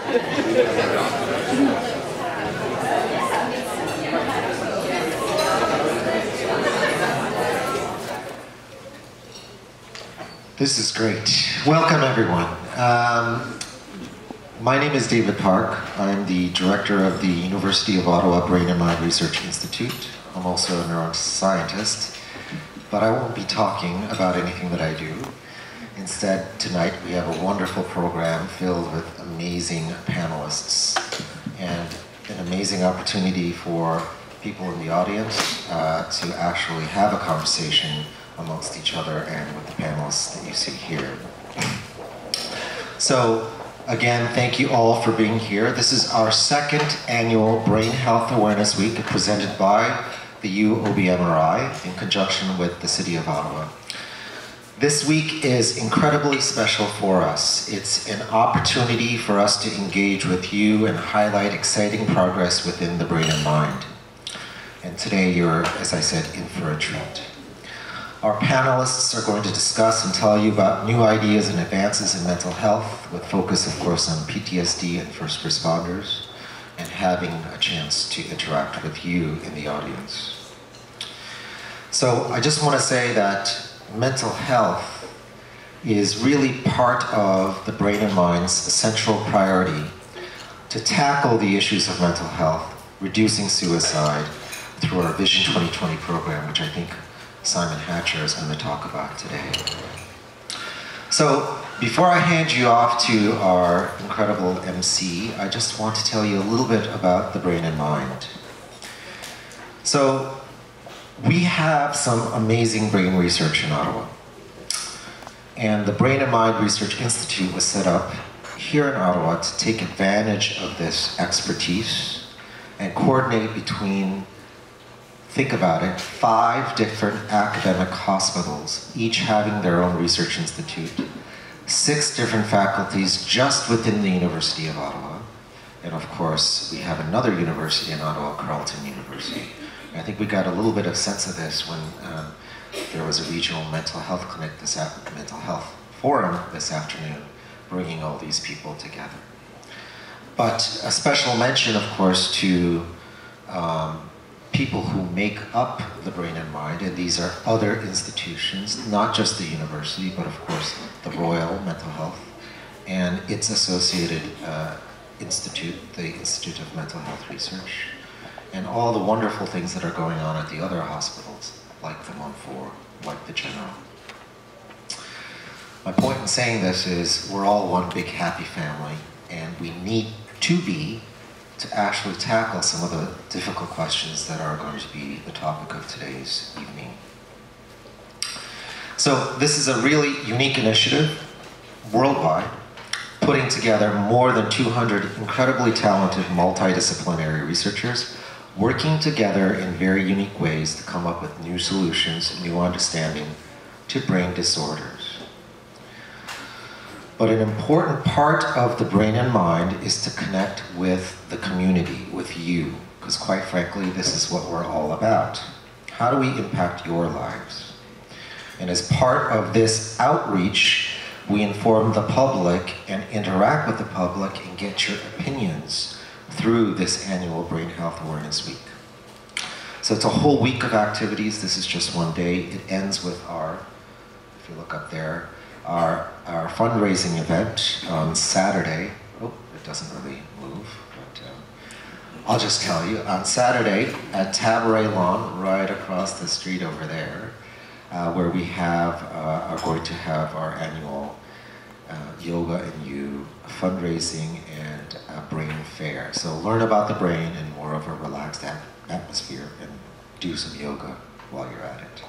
This is great. Welcome, everyone. My name is David Park. I'm the director of the University of Ottawa Brain and Mind Research Institute. I'm also a neuroscientist, but I won't be talking about anything that I do. Instead, tonight we have a wonderful program filled with amazing panelists and an amazing opportunity for people in the audience to actually have a conversation amongst each other and with the panelists that you see here. So, again, thank you all for being here. This is our second annual Brain Health Awareness Week presented by the UOBMRI in conjunction with the City of Ottawa. This week is incredibly special for us. It's an opportunity for us to engage with you and highlight exciting progress within the brain and mind. And today you're, as I said, in for a treat. Our panelists are going to discuss and tell you about new ideas and advances in mental health, with focus, of course, on PTSD and first responders, and having a chance to interact with you in the audience. So I just want to say that mental health is really part of the brain and mind's central priority to tackle the issues of mental health, reducing suicide through our Vision 2020 program, which I think Simon Hatcher is going to talk about today. So, before I hand you off to our incredible MC, I just want to tell you a little bit about the brain and mind. So, we have some amazing brain research in Ottawa. And the Brain and Mind Research Institute was set up here in Ottawa to take advantage of this expertise and coordinate between, think about it, 5 different academic hospitals, each having their own research institute, 6 different faculties just within the University of Ottawa, and of course, we have another university in Ottawa, Carleton University. And I think we got a little bit of sense of this when there was a regional mental health clinic, mental health forum this afternoon, bringing all these people together. But a special mention, of course, to people who make up the brain and mind, and these are other institutions, not just the university, but of course the Royal Mental Health and its associated institute, the Institute of Mental Health Research, and all the wonderful things that are going on at the other hospitals, like the Montfort, like the General. My point in saying this is we're all one big happy family, and we need to be to actually tackle some of the difficult questions that are going to be the topic of today's evening. So this is a really unique initiative worldwide, putting together more than 200 incredibly talented multidisciplinary researchers working together in very unique ways to come up with new solutions, new understanding to brain disorders. But an important part of the brain and mind is to connect with the community, with you, because quite frankly, this is what we're all about. How do we impact your lives? And as part of this outreach, we inform the public and interact with the public and get your opinions through this annual Brain Health Awareness Week. So it's a whole week of activities. This is just one day. It ends with our, if you look up there, our fundraising event on Saturday. Oh, it doesn't really move, but I'll just tell you. On Saturday at Tabaret Lawn, right across the street over there, where we are going to have our annual Yoga and You fundraising and brain fair. So learn about the brain in more of a relaxed atmosphere and do some yoga while you're at it.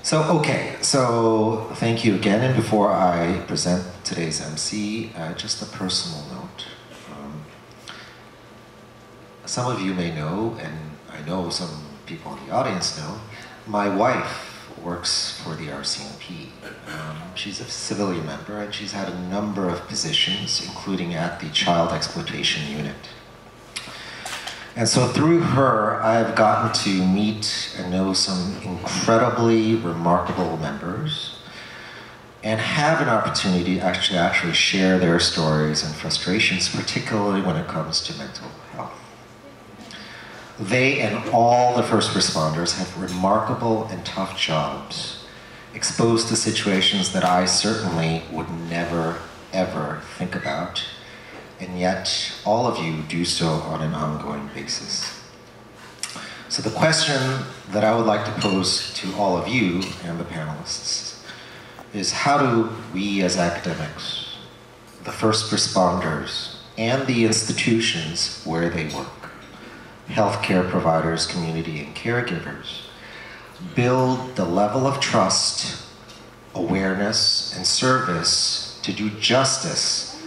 So, okay, so thank you again, and before I present today's MC, just a personal note. Some of you may know, and I know some people in the audience know, my wife works for the RCMP. She's a civilian member, and she's had a number of positions, including at the Child Exploitation Unit. And so through her, I've gotten to meet and know some incredibly remarkable members. and have an opportunity to actually share their stories and frustrations, particularly when it comes to mental health. They and all the first responders have remarkable and tough jobs, exposed to situations that I certainly would never, ever think about, and yet all of you do so on an ongoing basis. So the question that I would like to pose to all of you and the panelists is, how do we as academics, the first responders, and the institutions where they work, healthcare providers, community, and caregivers, build the level of trust, awareness, and service to do justice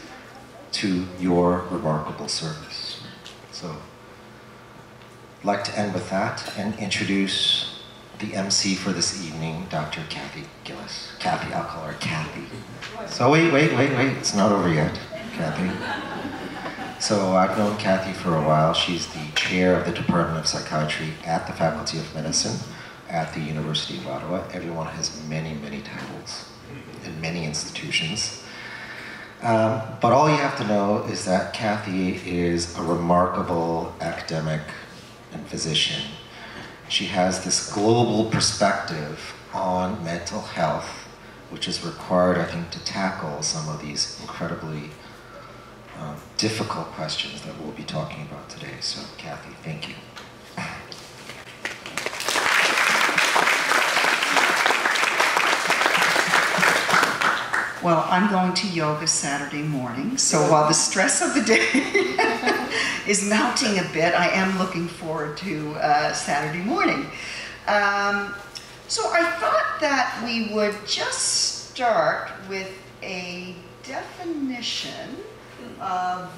to your remarkable service? So I'd like to end with that and introduce the MC for this evening, Dr. Kathy Gillis. Kathy, I'll call her Kathy. So wait, it's not over yet, Kathy. So I've known Kathy for a while. She's the chair of the Department of Psychiatry at the Faculty of Medicine at the University of Ottawa. Everyone has many, many titles in many institutions. But all you have to know is that Kathy is a remarkable academic and physician. She has this global perspective on mental health, which is required, I think, to tackle some of these incredibly difficult questions that we'll be talking about today. So, Kathy, thank you. Well, I'm going to yoga Saturday morning, so while the stress of the day is mounting a bit, I am looking forward to Saturday morning. So I thought that we would just start with a definition of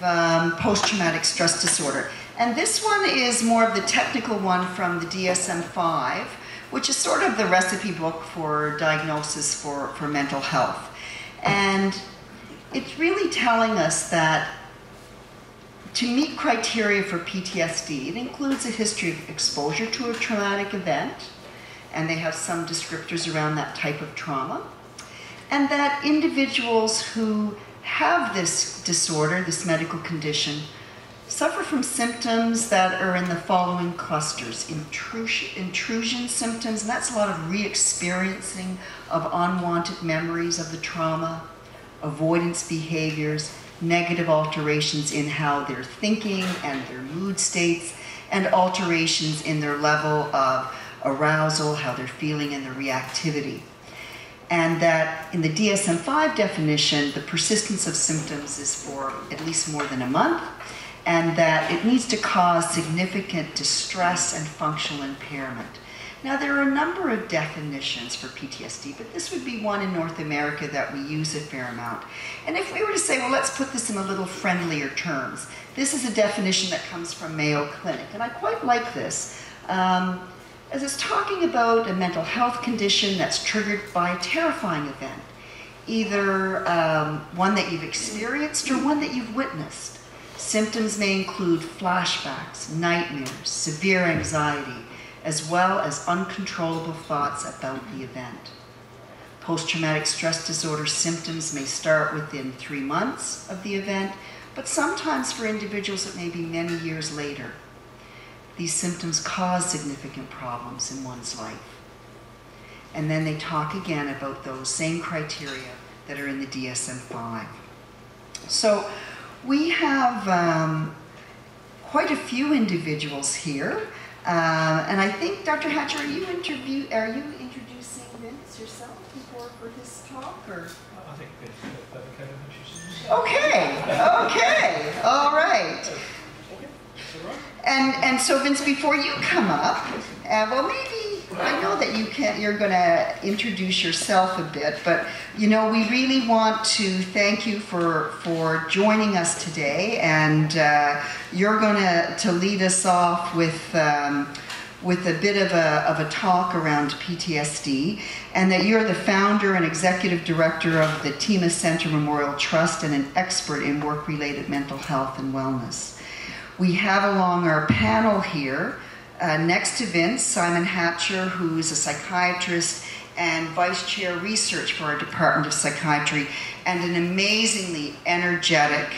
post-traumatic stress disorder. And this one is more of the technical one from the DSM-5, which is sort of the recipe book for diagnosis for mental health. And it's really telling us that to meet criteria for PTSD, it includes a history of exposure to a traumatic event, and they have some descriptors around that type of trauma, and that individuals who have this disorder, this medical condition, suffer from symptoms that are in the following clusters: intrusion symptoms, and that's a lot of re-experiencing of unwanted memories of the trauma, avoidance behaviors, negative alterations in how they're thinking and their mood states, and alterations in their level of arousal, how they're feeling, and their reactivity. And that in the DSM-5 definition, the persistence of symptoms is for at least more than a month, and that it needs to cause significant distress and functional impairment. Now, there are a number of definitions for PTSD, but this would be one in North America that we use a fair amount. And if we were to say, well, let's put this in a little friendlier terms, this is a definition that comes from Mayo Clinic, and I quite like this, as it's talking about a mental health condition that's triggered by a terrifying event, either one that you've experienced or one that you've witnessed. Symptoms may include flashbacks, nightmares, severe anxiety, as well as uncontrollable thoughts about the event. Post-traumatic stress disorder symptoms may start within 3 months of the event, but sometimes for individuals it may be many years later. These symptoms cause significant problems in one's life. And then they talk again about those same criteria that are in the DSM-5. So we have quite a few individuals here. And I think, Dr. Hatcher, are you introducing Vince yourself for his talk? Or? I think Vince. Okay, all right. And so, Vince, before you come up, well, maybe, I know that you're going to introduce yourself a bit, but, you know, we really want to thank you for joining us today, and you're going to lead us off with a bit of a talk around PTSD, and that you're the founder and executive director of the Tima Center Memorial Trust and an expert in work-related mental health and wellness. We have along our panel here, next to Vince, Simon Hatcher, who's a psychiatrist and Vice Chair Research for our Department of Psychiatry, and an amazingly energetic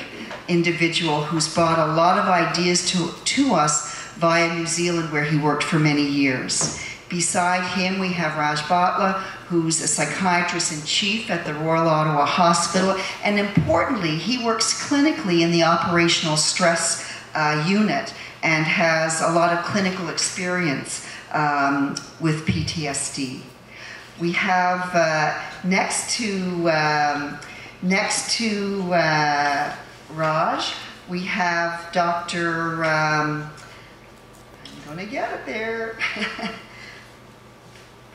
individual who's brought a lot of ideas to us via New Zealand, where he worked for many years. Beside him, we have Bhatla, who's a psychiatrist in chief at the Royal Ottawa Hospital, and importantly, he works clinically in the operational stress unit and has a lot of clinical experience with PTSD. We have next to Raj, we have Dr. I'm going to get it there.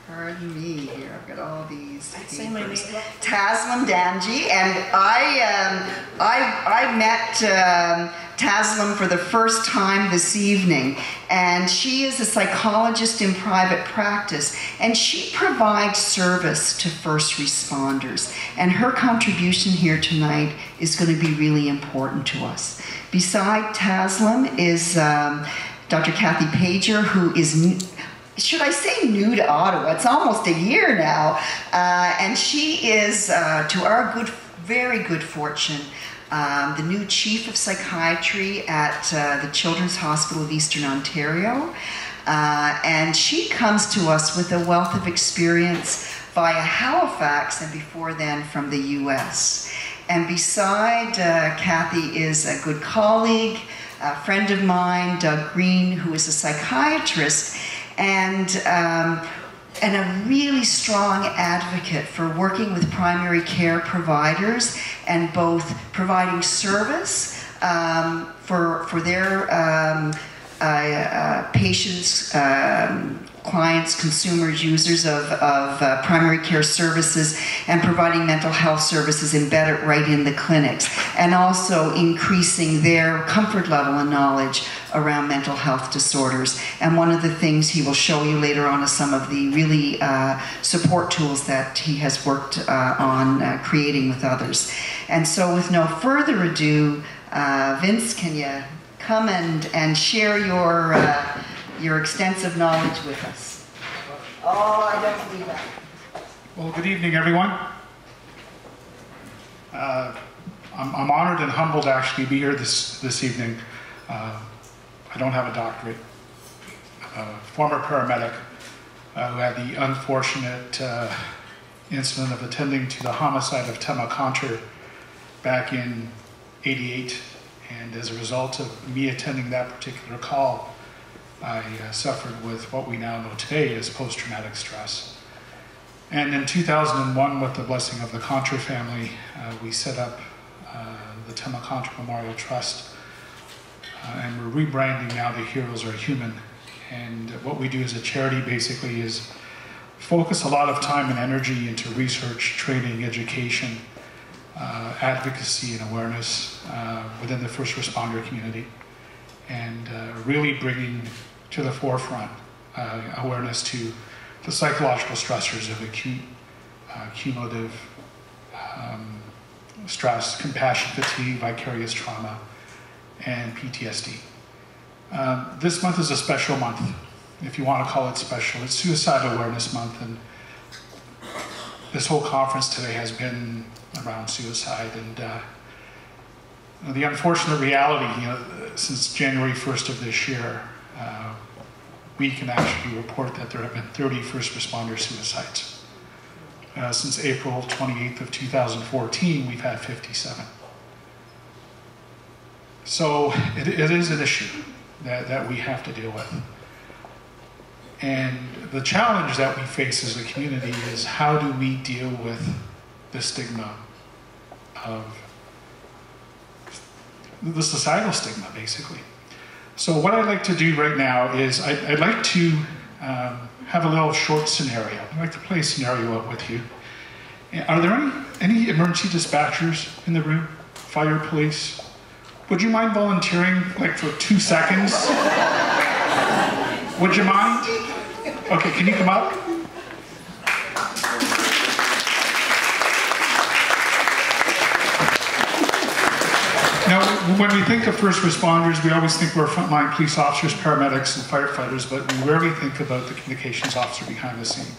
Pardon me here, I've got all these papers. Taslim Danji, and I met Taslim for the first time this evening, and she is a psychologist in private practice, and she provides service to first responders, and her contribution here tonight is going to be really important to us. Beside Taslim is Dr. Kathleen Pajer, who is, should I say, new to Ottawa? It's almost a year now, and she is, to our very good fortune, the new Chief of Psychiatry at the Children's Hospital of Eastern Ontario, and she comes to us with a wealth of experience via Halifax and before then from the US. And beside Kathy is a good colleague, a friend of mine, Doug Green, who is a psychiatrist, and a really strong advocate for working with primary care providers and both providing service for their patients, clients, consumers, users of primary care services, and providing mental health services embedded right in the clinics, and also increasing their comfort level and knowledge around mental health disorders. And one of the things he will show you later on is some of the really support tools that he has worked on creating with others. And so with no further ado, Vince, can you come and share your extensive knowledge with us? Oh, I don't believe that. Well, good evening, everyone. I'm honored and humbled to actually be here this evening. I don't have a doctorate. I'm a former paramedic who had the unfortunate incident of attending to the homicide of Tema Conter back in '88. And as a result of me attending that particular call, I suffered with what we now know today as post-traumatic stress. And in 2001, with the blessing of the Conter family, we set up the Tema Conter Memorial Trust. And we're rebranding now to Heroes Are Human. And what we do as a charity basically is focus a lot of time and energy into research, training, education, advocacy and awareness within the first responder community, and really bringing to the forefront awareness to the psychological stressors of acute, cumulative stress, compassion fatigue, vicarious trauma, and PTSD. This month is a special month, if you want to call it special. It's Suicide Awareness Month, and this whole conference today has been around suicide. And the unfortunate reality, since January 1st of this year, we can actually report that there have been 30 first responder suicides. Since April 28th of 2014, we've had 57. So it is an issue that we have to deal with. And the challenge that we face as a community is, how do we deal with the stigma of the societal stigma, basically. So what I'd like to do right now is I'd like to have a little short scenario. I'd like to play a scenario up with you. Are there any emergency dispatchers in the room? Fire, police? Would you mind volunteering, like, for 2 seconds? Would you mind? Okay, can you come up? Now, when we think of first responders, we always think we're frontline police officers, paramedics, and firefighters, but we rarely think about the communications officer behind the scene,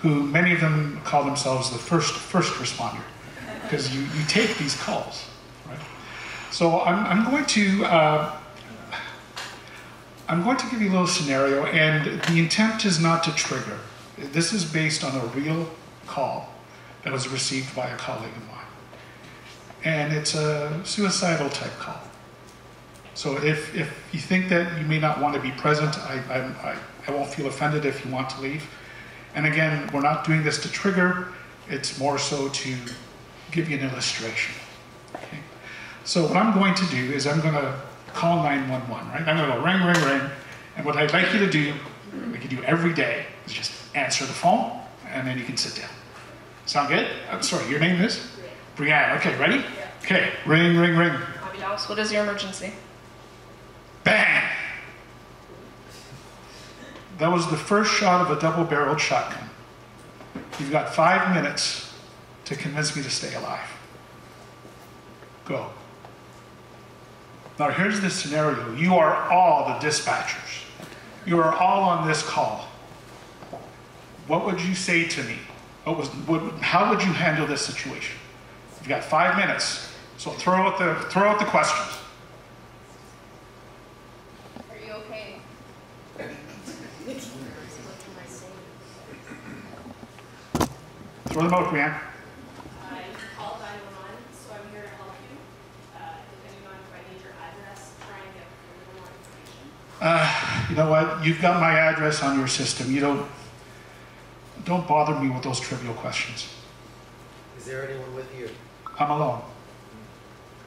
who many of them call themselves the first responder, because you take these calls, right? So I'm going to give you a little scenario, and the intent is not to trigger. This is based on a real call that was received by a colleague of mine. And it's a suicidal type call. So if you think that you may not want to be present, I won't feel offended if you want to leave. And again, we're not doing this to trigger, it's more so to give you an illustration. Okay? So what I'm going to do is I'm going to call 911, right? I'm going to go ring, ring, ring. And what I'd like you to do, like you do every day, is just answer the phone, and then you can sit down. Sound good? I'm sorry, your name is? Brianne. Okay, ready? Yeah. Okay, ring, ring, ring. House, what is your emergency? Bang! That was the first shot of a double-barreled shotgun. You've got 5 minutes to convince me to stay alive. Go. Now here's the scenario. You are all the dispatchers. You are all on this call. What would you say to me? How would you handle this situation? You've got 5 minutes, so throw out the questions. Are you okay? Throw them out, Brianne. You called 911, so I'm here to help you. Depending on if I need your address, try and get a little more information. You know what? You've got my address on your system. Don't bother me with those trivial questions. Is there anyone with you? I'm alone.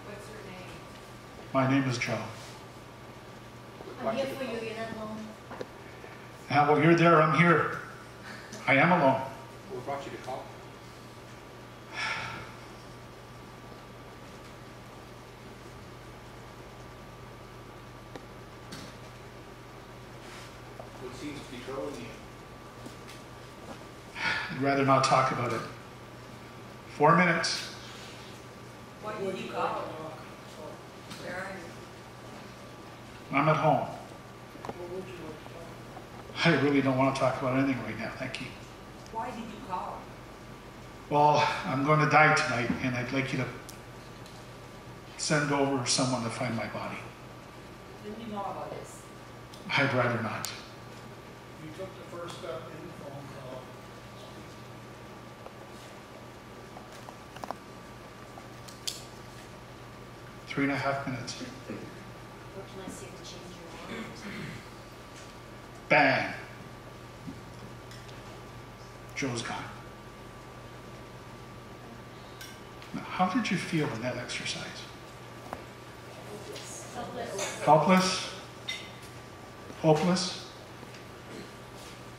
What's your name? My name is Joe. I'm here for you, you're not alone. Now, while you're there, I'm here. I am alone. What brought you to call? What seems to be troubling you? I'd rather not talk about it. 4 minutes. Why did you call? Where are you? I'm at home. I really don't want to talk about anything right now, thank you. Why did you call? Well, I'm going to die tonight, and I'd like you to send over someone to find my body. When did you know about this? I'd rather not. You took the first step in the phone call. 3.5 minutes. What can I say to change your mind? Bang. Joe's gone. Now, how did you feel in that exercise? Helpless? Hopeless?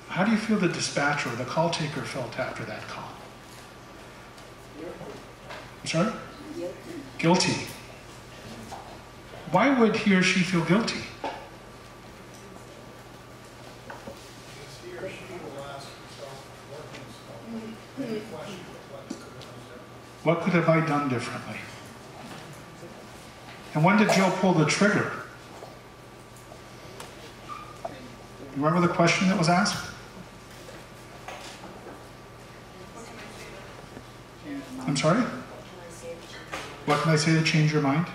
How do you feel the dispatcher or the call taker felt after that call? I'm sorry? Guilty. Why would he or she feel guilty? Because he or she will ask himself or himself any question of what could have What could have done differently. I done differently? And when did Joe pull the trigger? You remember the question that was asked? I'm sorry? What can I say to change your mind?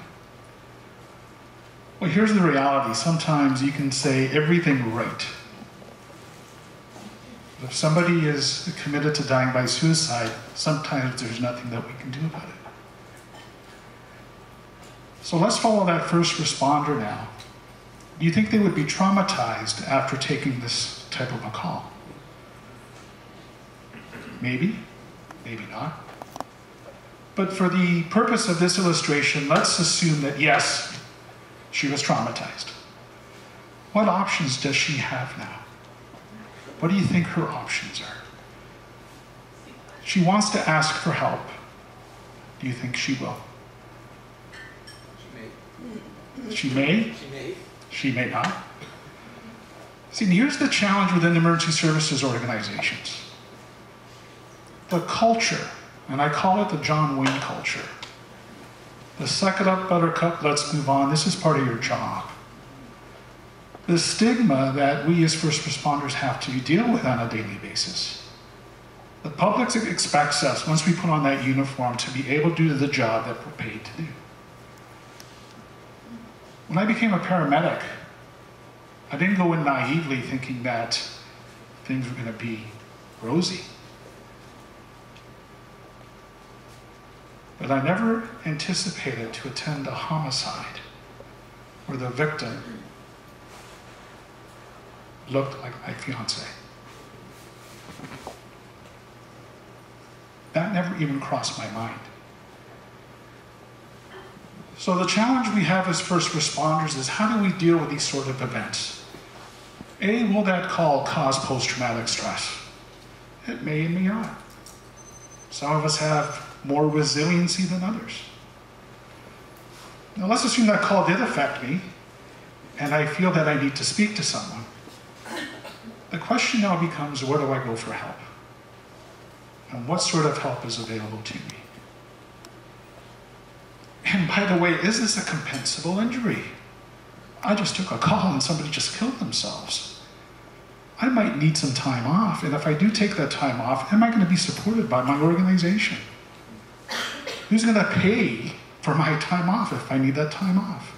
Well, here's the reality. Sometimes you can say everything right. But if somebody is committed to dying by suicide, sometimes there's nothing that we can do about it. So let's follow that first responder now. Do you think they would be traumatized after taking this type of a call? Maybe, maybe not. But for the purpose of this illustration, let's assume that yes, she was traumatized. What options does she have now? What do you think her options are? She wants to ask for help. Do you think she will? She may? She may. She may not. See, here's the challenge within emergency services organizations. The culture, and I call it the John Wayne culture. The suck it up, buttercup, let's move on, this is part of your job. The stigma that we as first responders have to deal with on a daily basis. The public expects us, once we put on that uniform, to be able to do the job that we're paid to do. When I became a paramedic, I didn't go in naively thinking that things were going to be rosy. But I never anticipated to attend a homicide where the victim looked like my fiance. That never even crossed my mind. So the challenge we have as first responders is, how do we deal with these sort of events? A, will that call cause post-traumatic stress? It may and may not. Some of us have more resiliency than others. Now let's assume that call did affect me, and I feel that I need to speak to someone. The question now becomes, where do I go for help? And what sort of help is available to me? And by the way, is this a compensable injury? I just took a call and somebody just killed themselves. I might need some time off, and if I do take that time off, am I going to be supported by my organization? Who's going to pay for my time off if I need that time off?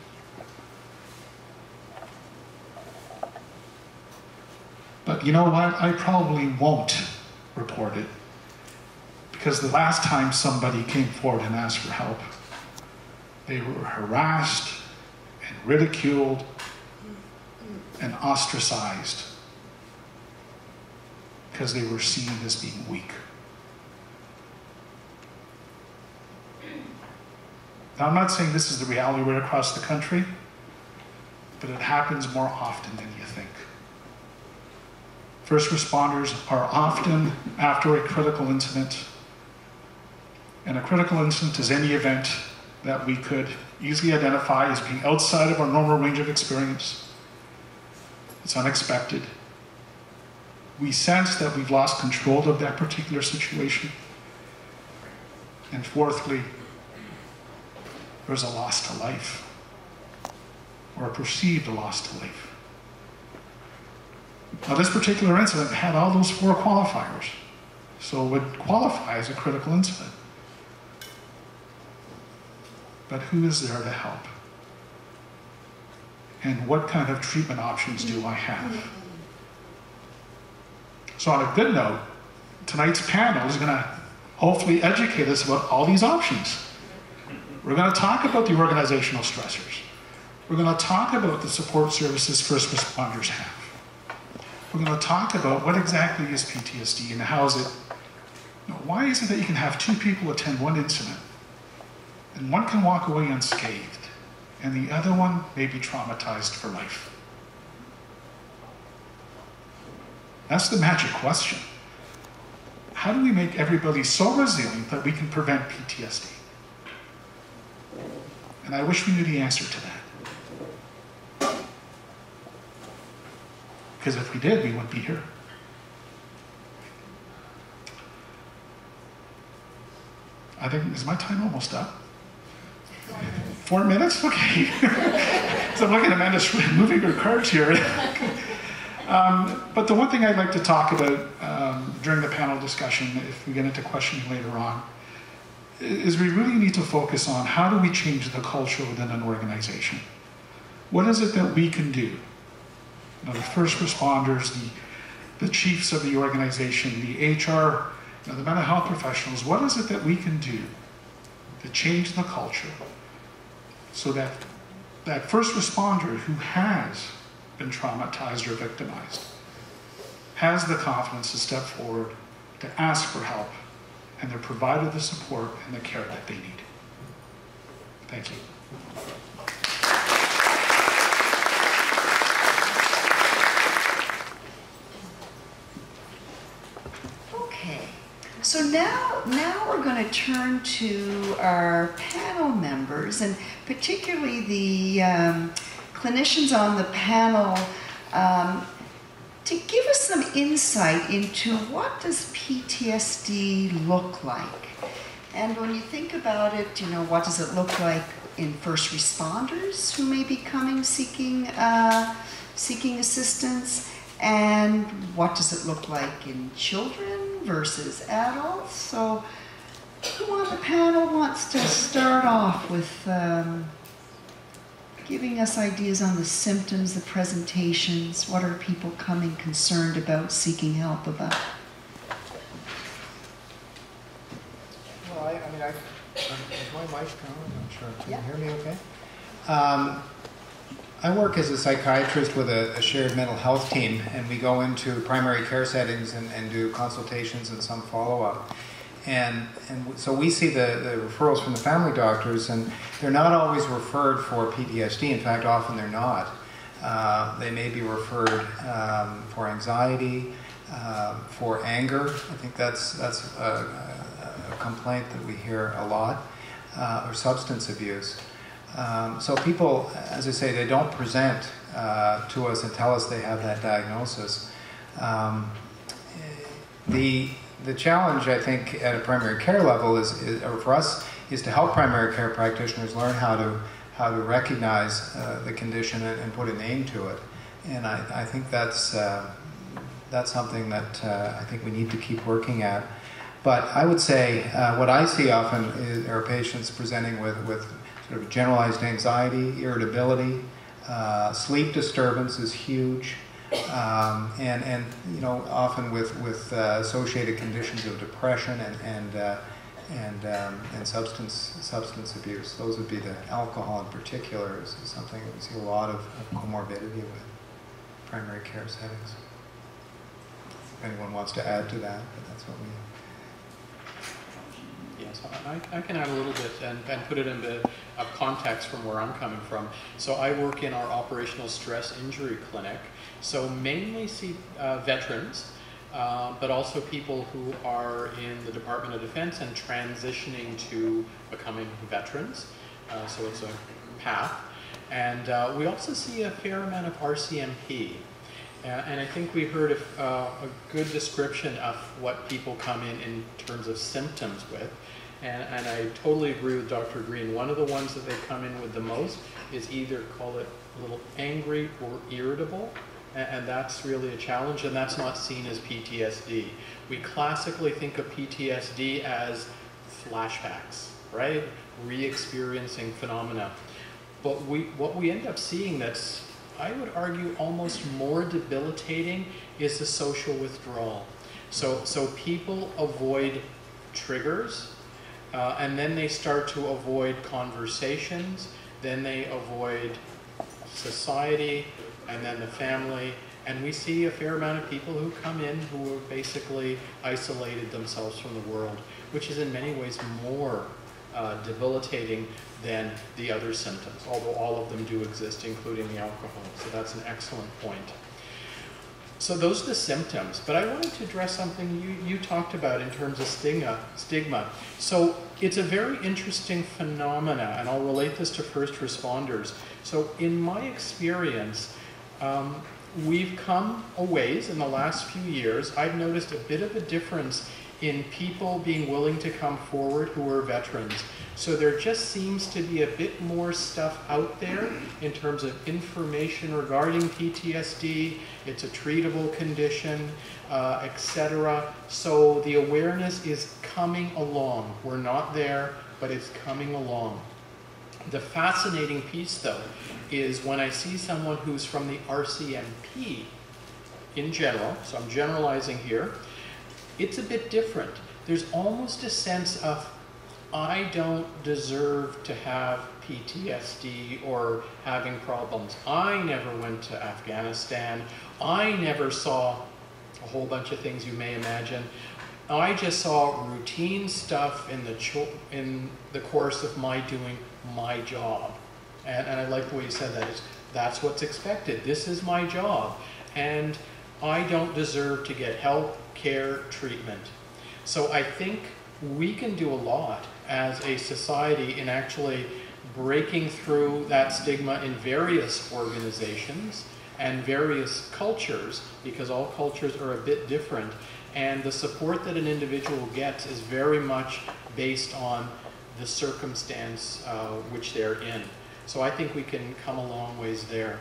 But you know what? I probably won't report it, because the last time somebody came forward and asked for help, they were harassed and ridiculed and ostracized because they were seen as being weak. Now, I'm not saying this is the reality right across the country, but it happens more often than you think. First responders are often after a critical incident, and a critical incident is any event that we could easily identify as being outside of our normal range of experience. It's unexpected. We sense that we've lost control of that particular situation. And fourthly, there's a loss to life, or a perceived loss to life. Now, this particular incident had all those 4 qualifiers, so it would qualify as a critical incident. But who is there to help? And what kind of treatment options do I have? So on a good note, tonight's panel is going to hopefully educate us about all these options. We're going to talk about the organizational stressors. We're going to talk about the support services first responders have. We're going to talk about what exactly is PTSD and how is it, why is it that you can have 2 people attend one incident and one can walk away unscathed and the other one may be traumatized for life? That's the magic question. How do we make everybody so resilient that we can prevent PTSD? And I wish we knew the answer to that. Because if we did, we wouldn't be here. I think, is my time almost up? 4 minutes? Okay. So I'm looking at Amanda moving her cards here. But the one thing I'd like to talk about during the panel discussion, if we get into questioning later on, is we really need to focus on how do we change the culture within an organization. What is it that we can do? The first responders, the chiefs of the organization, the HR, the mental health professionals, what is it that we can do to change the culture so that that first responder who has been traumatized or victimized has the confidence to step forward, to ask for help, and they're provided the support and the care that they need. Thank you. Okay, so now we're going to turn to our panel members, and particularly the clinicians on the panel, to give us some insight into what does PTSD look like. And when you think about it, what does it look like in first responders who may be coming seeking assistance? And what does it look like in children versus adults? So who on the panel wants to start off with giving us ideas on the symptoms, the presentations? What are people coming concerned about, seeking help about? Well, is my mic on? I'm not sure. Can Yeah. you hear me okay? I work as a psychiatrist with a shared mental health team, and we go into primary care settings and do consultations and some follow-up. And so we see the referrals from the family doctors, and they're not always referred for PTSD. In fact, often they're not. They may be referred for anxiety, for anger. I think that's a complaint that we hear a lot, or substance abuse. So people, as I say, they don't present to us and tell us they have that diagnosis. The challenge, I think, at a primary care level or for us, is to help primary care practitioners learn how to recognize the condition and put a name to it. And I think that's something that I think we need to keep working at. But I would say what I see often are patients presenting with sort of generalized anxiety, irritability, sleep disturbance is huge. And you know, often with associated conditions of depression and substance abuse. Those would be the alcohol in particular is something that we see a lot of comorbidity with primary care settings. If anyone wants to add to that, but that's what we. Yes, I can add a little bit and put it in a bit of context from where I'm coming from. So I work in our operational stress injury clinic. So mainly see veterans, but also people who are in the Department of Defense and transitioning to becoming veterans. So it's a path. And we also see a fair amount of RCMP. And I think we heard a good description of what people come in terms of symptoms with. And I totally agree with Dr. Green. One of the ones that they come in with the most is either call it a little angry or irritable. And that's really a challenge, and that's not seen as PTSD. We classically think of PTSD as flashbacks, right? Re-experiencing phenomena. But what we end up seeing that's, I would argue, almost more debilitating is the social withdrawal. So people avoid triggers, and then they start to avoid conversations, then they avoid society, and then the family. And we see a fair amount of people who come in who have basically isolated themselves from the world, which is in many ways more debilitating than the other symptoms, although all of them do exist, including the alcohol. So that's an excellent point. So those are the symptoms, but I wanted to address something you talked about in terms of stigma. So it's a very interesting phenomena, and I'll relate this to first responders. So in my experience, we've come a ways in the last few years. I've noticed a bit of a difference in people being willing to come forward who are veterans. So there just seems to be a bit more stuff out there in terms of information regarding PTSD. It's a treatable condition, etc. So the awareness is coming along. We're not there, but it's coming along. The fascinating piece, though, is when I see someone who's from the RCMP in general, so I'm generalizing here, it's a bit different. There's almost a sense of, I don't deserve to have PTSD or having problems. I never went to Afghanistan. I never saw a whole bunch of things you may imagine. I just saw routine stuff in the course of my doing my job. And I like the way you said that. That's what's expected. This is my job. And I don't deserve to get help, care, treatment. So I think we can do a lot as a society in actually breaking through that stigma in various organizations and various cultures, because all cultures are a bit different. And the support that an individual gets is very much based on the circumstance which they're in. So I think we can come a long ways there.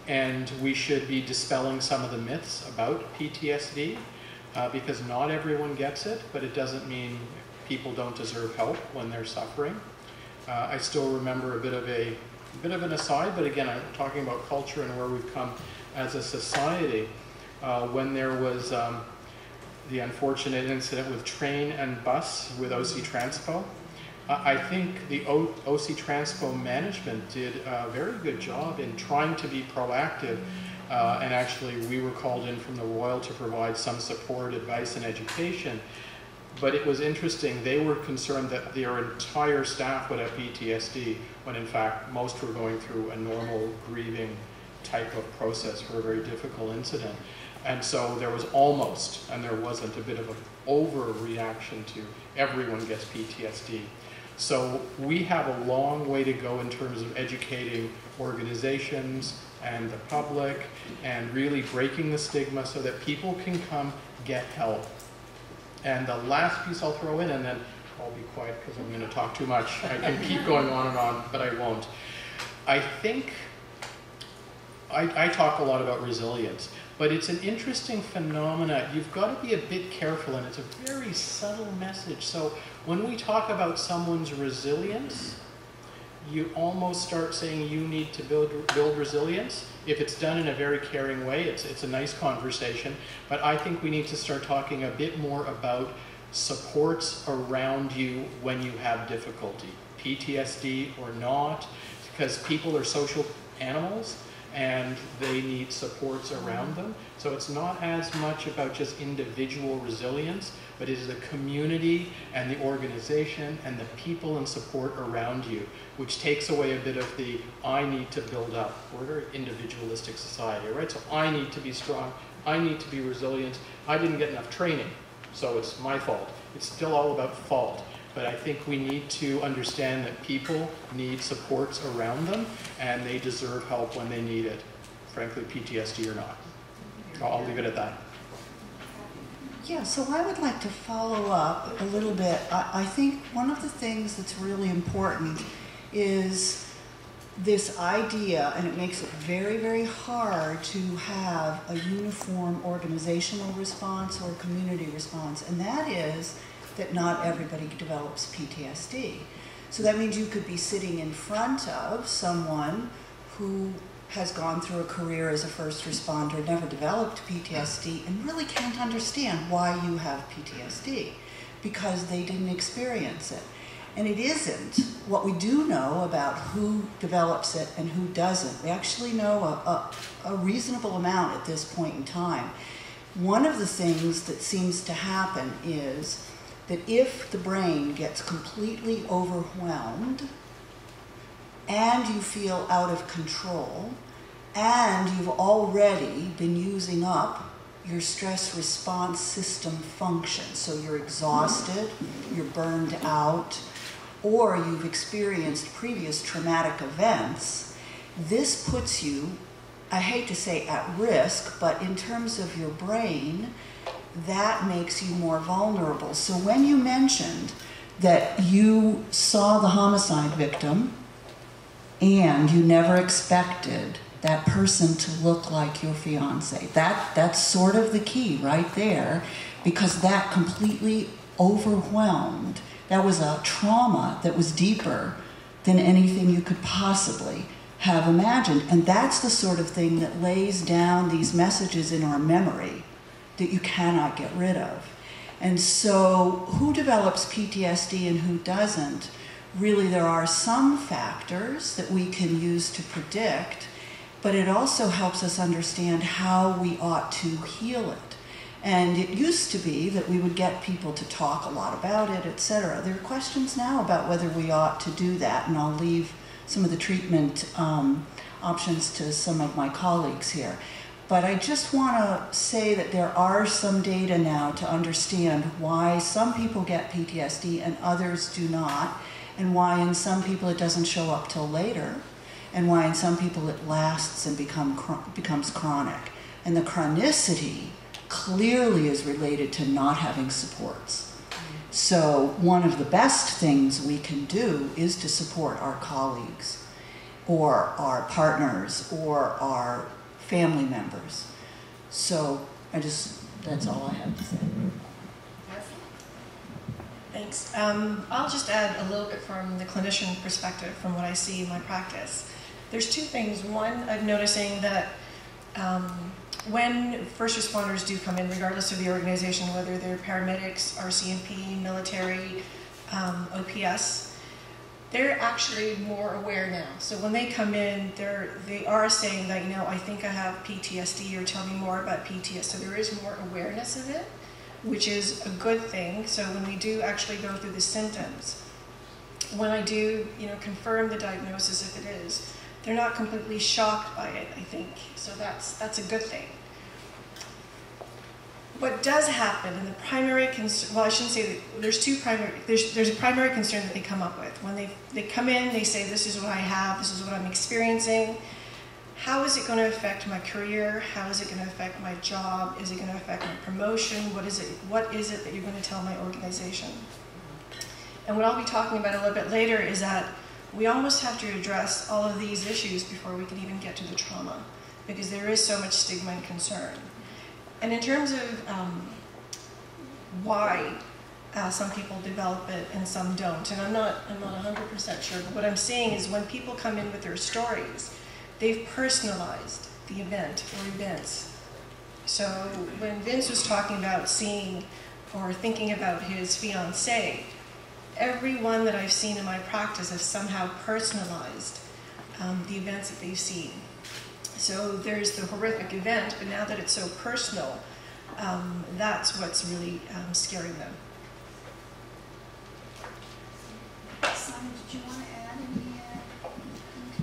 and we should be dispelling some of the myths about PTSD, because not everyone gets it, but it doesn't mean people don't deserve help when they're suffering. I still remember a bit of an aside, but again, I'm talking about culture and where we've come as a society. When there was the unfortunate incident with train and bus with OC Transpo, I think the OC Transpo management did a very good job in trying to be proactive, and actually we were called in from the Royal to provide some support, advice, and education. But it was interesting, they were concerned that their entire staff would have PTSD, when in fact most were going through a normal grieving type of process for a very difficult incident. And so there was almost, and there wasn't, a bit of an overreaction to everyone gets PTSD. So we have a long way to go in terms of educating organizations and the public and really breaking the stigma so that people can come get help. And the last piece I'll throw in, and then I'll be quiet because I'm going to talk too much. I can keep going on and on, but I won't. I think I talk a lot about resilience, but it's an interesting phenomena. You've got to be a bit careful, and it's a very subtle message. So when we talk about someone's resilience, you almost start saying you need to build resilience. If it's done in a very caring way, it's a nice conversation, but I think we need to start talking a bit more about supports around you when you have difficulty, PTSD or not, because people are social animals and they need supports around them. So it's not as much about just individual resilience, but it is the community and the organization and the people and support around you, which takes away a bit of the I need to build up. We're a very individualistic society, right? So I need to be strong, I need to be resilient, I didn't get enough training, so it's my fault. It's still all about fault. But I think we need to understand that people need supports around them and they deserve help when they need it, frankly, PTSD or not. I'll leave it at that. Yeah, so I would like to follow up a little bit. I think one of the things that's really important is this idea, and it makes it very, very hard to have a uniform organizational response or community response, and that is that not everybody develops PTSD. So that means you could be sitting in front of someone who has gone through a career as a first responder, never developed PTSD, and really can't understand why you have PTSD because they didn't experience it. And it isn't. What we do know about who develops it and who doesn't, we actually know a reasonable amount at this point in time. One of the things that seems to happen is that if the brain gets completely overwhelmed and you feel out of control and you've already been using up your stress response system function, so you're exhausted, you're burned out, or you've experienced previous traumatic events, this puts you, I hate to say at risk, but in terms of your brain, that makes you more vulnerable. So when you mentioned that you saw the homicide victim and you never expected that person to look like your fiance, that's sort of the key right there, because that completely overwhelmed. That was a trauma that was deeper than anything you could possibly have imagined. And that's the sort of thing that lays down these messages in our memory that you cannot get rid of. And so who develops PTSD and who doesn't, really there are some factors that we can use to predict, but it also helps us understand how we ought to heal it. And it used to be that we would get people to talk a lot about it, etc. There are questions now about whether we ought to do that, and I'll leave some of the treatment options to some of my colleagues here. But I just want to say that there are some data now to understand why some people get PTSD and others do not, and why in some people it doesn't show up till later, and why in some people it lasts and becomes chronic. And the chronicity clearly is related to not having supports. So one of the best things we can do is to support our colleagues or our partners or our family members. So that's all I have to say. Thanks. I'll just add a little bit from the clinician perspective from what I see in my practice. There's two things. One, I'm noticing that when first responders do come in, regardless of the organization, whether they're paramedics, RCMP, military, OPS, they're actually more aware now. So when they come in, they are saying that, I think I have PTSD, or tell me more about PTSD. So there is more awareness of it, which is a good thing. So when we do actually go through the symptoms, when I do, confirm the diagnosis if it is, they're not completely shocked by it, I think. So that's a good thing. What does happen, and the primary concern, well, I shouldn't say that there's a primary concern that they come up with. When they come in, they say, this is what I have, this is what I'm experiencing. How is it going to affect my career? How is it going to affect my job? Is it going to affect my promotion? What is it that you're going to tell my organization? And what I'll be talking about a little bit later is that we almost have to address all of these issues before we can even get to the trauma, because there is so much stigma and concern. And in terms of why some people develop it and some don't, and I'm not 100% sure, but what I'm saying is when people come in with their stories, they've personalized the event or events. So when Vince was talking about seeing or thinking about his fiancée, everyone that I've seen in my practice has somehow personalized the events that they've seen. So there's the horrific event, but now that it's so personal, that's what's really scaring them. Simon, did you want to add anything to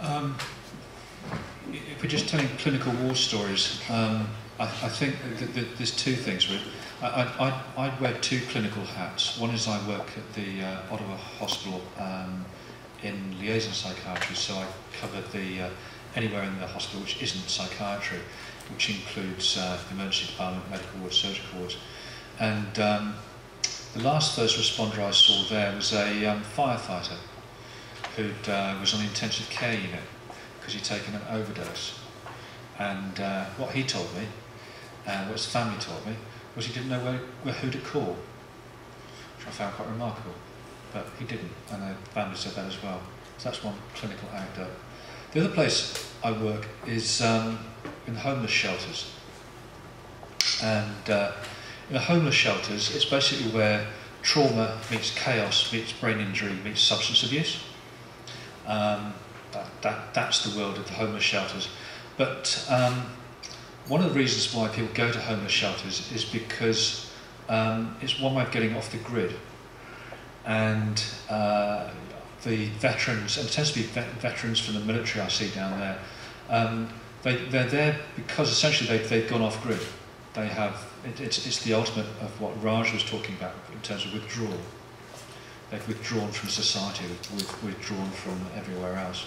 that? If we're just telling clinical war stories, I think that there's two things really. I wear two clinical hats. One is I work at the Ottawa Hospital in liaison psychiatry, so I cover the anywhere in the hospital which isn't psychiatry, which includes emergency department, medical wards, surgical wards. And the last first responder I saw there was a firefighter who was on the intensive care unit because he'd taken an overdose. And what he told me, what his family told me, was he didn't know who to call, which I found quite remarkable. But he didn't, and the family said that as well. So that's one clinical anecdote. The other place I work is in homeless shelters. And in the homeless shelters, it's basically where trauma meets chaos, meets brain injury, meets substance abuse. That's the world of the homeless shelters. But one of the reasons why people go to homeless shelters is because it's one way of getting off the grid. And the veterans, and it tends to be veterans from the military I see down there, they're there because essentially they've gone off grid. They have, it's the ultimate of what Raj was talking about in terms of withdrawal. They've withdrawn from society, they've withdrawn from everywhere else.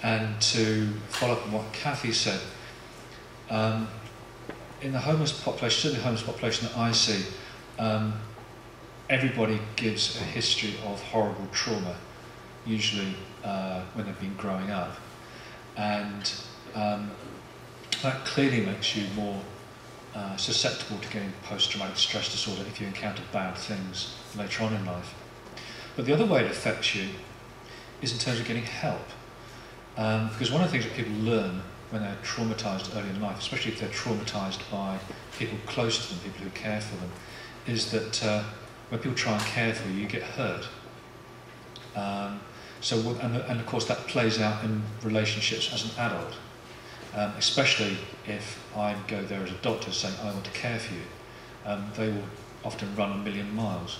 And to follow up on what Kathy said, in the homeless population, certainly the homeless population that I see, everybody gives a history of horrible trauma, usually when they've been growing up. And that clearly makes you more susceptible to getting post-traumatic stress disorder if you encounter bad things later on in life. But the other way it affects you is in terms of getting help. Because one of the things that people learn when they're traumatised early in life, especially if they're traumatised by people close to them, people who care for them, is that when people try and care for you, you get hurt. And of course that plays out in relationships as an adult, especially if I go there as a doctor saying I want to care for you. They will often run a million miles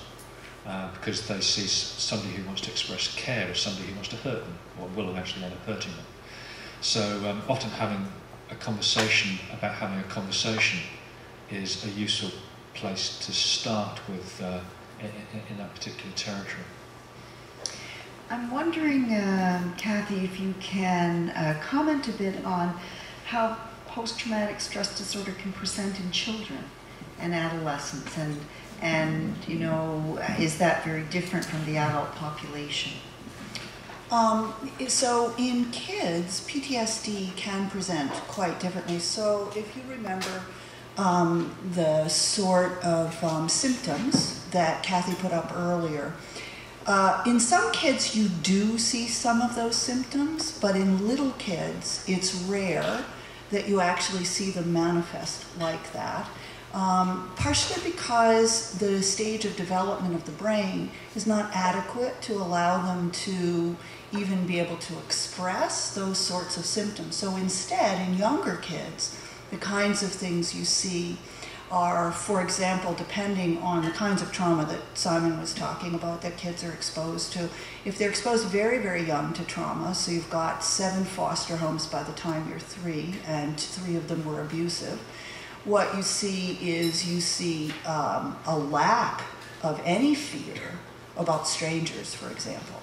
because they see somebody who wants to express care as somebody who wants to hurt them, or will eventually end up hurting them. So often having a conversation about having a conversation is a useful place to start with in that particular territory. I'm wondering, Kathy, if you can comment a bit on how post-traumatic stress disorder can present in children and adolescents, and you know, is that very different from the adult population? So in kids, PTSD can present quite differently. So if you remember the sort of symptoms that Kathy put up earlier, in some kids you do see some of those symptoms, but in little kids it's rare that you actually see them manifest like that. Partially because the stage of development of the brain is not adequate to allow them to even be able to express those sorts of symptoms. So instead, in younger kids, the kinds of things you see are, for example, depending on the kinds of trauma that Simon was talking about that kids are exposed to. If they're exposed very, very young to trauma, so you've got 7 foster homes by the time you're 3, and 3 of them were abusive, what you see is a lack of any fear about strangers, for example.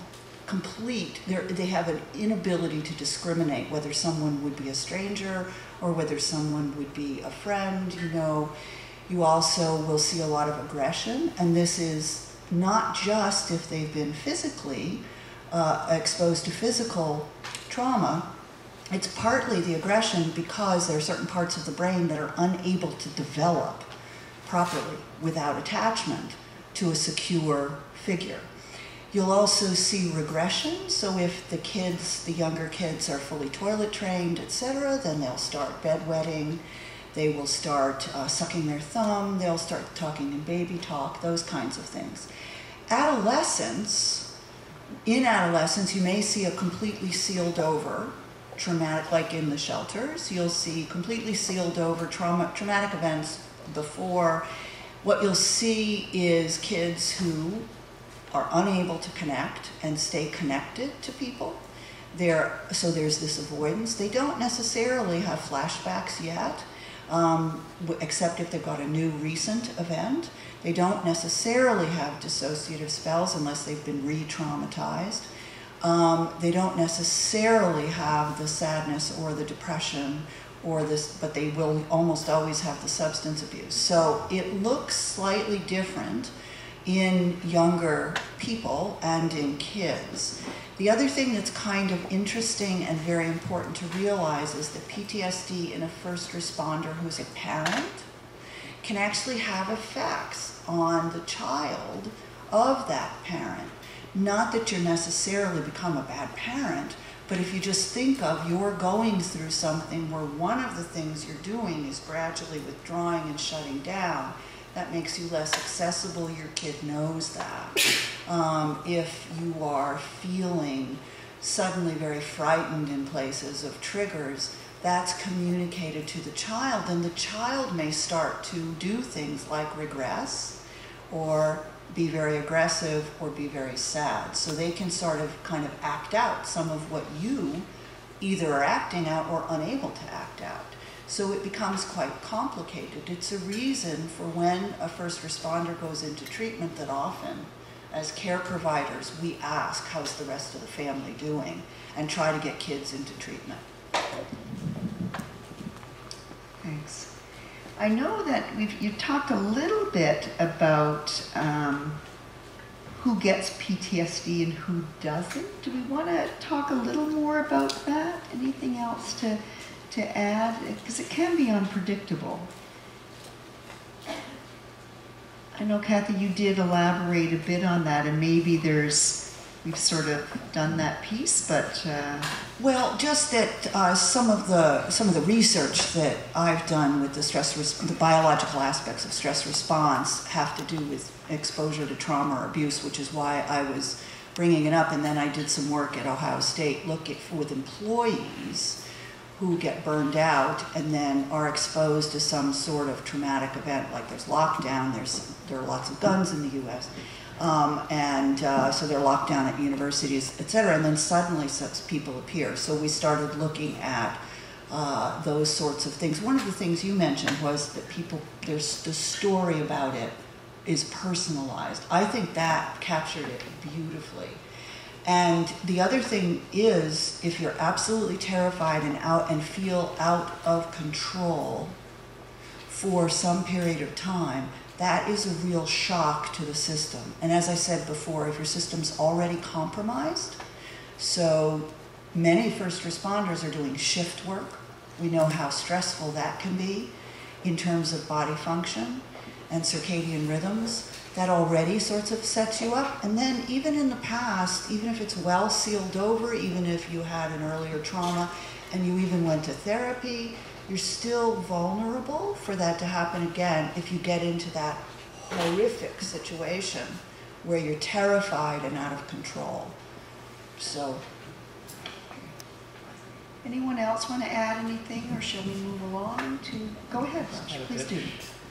They have an inability to discriminate whether someone would be a stranger or whether someone would be a friend. You also will see a lot of aggression, and this is not just if they've been physically exposed to physical trauma. It's partly the aggression because there are certain parts of the brain that are unable to develop properly without attachment to a secure figure. You'll also see regression. So if the younger kids are fully toilet trained, etc., then they'll start bedwetting, they will start sucking their thumb, they'll start talking in baby talk, those kinds of things. In adolescence, you may see a completely sealed over traumatic, like in the shelters, you'll see completely sealed over traumatic events before. What you'll see is kids who are unable to connect and stay connected to people. So there's this avoidance. They don't necessarily have flashbacks yet, except if they've got a new recent event. They don't necessarily have dissociative spells unless they've been re-traumatized. They don't necessarily have the sadness or the depression but they will almost always have the substance abuse. So it looks slightly different in younger people and in kids. The other thing that's kind of interesting and very important to realize is that PTSD in a first responder who's a parent can actually have effects on the child of that parent. Not that you're necessarily become a bad parent, but if you just think of you're going through something where one of the things you're doing is gradually withdrawing and shutting down, that makes you less accessible. Your kid knows that. If you are feeling suddenly very frightened in places of triggers, that's communicated to the child, and the child may start to do things like regress or be very aggressive or be very sad. So they can sort of kind of act out some of what you either are acting out or unable to act out. So it becomes quite complicated. It's a reason for when a first responder goes into treatment that often, as care providers, we ask, how's the rest of the family doing? And try to get kids into treatment. Thanks. I know that you talked a little bit about who gets PTSD and who doesn't. Do we want to talk a little more about that? Anything else to add? Because it can be unpredictable. I know, Kathy, you did elaborate a bit on that, and maybe we've sort of done that piece, but well, just that some of the research that I've done with the biological aspects of stress response have to do with exposure to trauma or abuse, which is why I was bringing it up. And then I did some work at Ohio State with employees who get burned out and then are exposed to some sort of traumatic event, like there's lockdown, there are lots of guns in the U.S., so they're locked down at universities, et cetera, and then suddenly such people appear. So we started looking at those sorts of things. One of the things you mentioned was that the story about it is personalized. I think that captured it beautifully. And the other thing is, if you're absolutely terrified and feel out of control for some period of time, that is a real shock to the system. And as I said before, if your system's already compromised, So many first responders are doing shift work. We know how stressful that can be in terms of body function and circadian rhythms. That already sort of sets you up. And then even in the past, even if it's well sealed over, even if you had an earlier trauma and you even went to therapy, you're still vulnerable for that to happen again if you get into that horrific situation where you're terrified and out of control. So, anyone else want to add anything, or shall we move along to, go ahead, Raj, please do.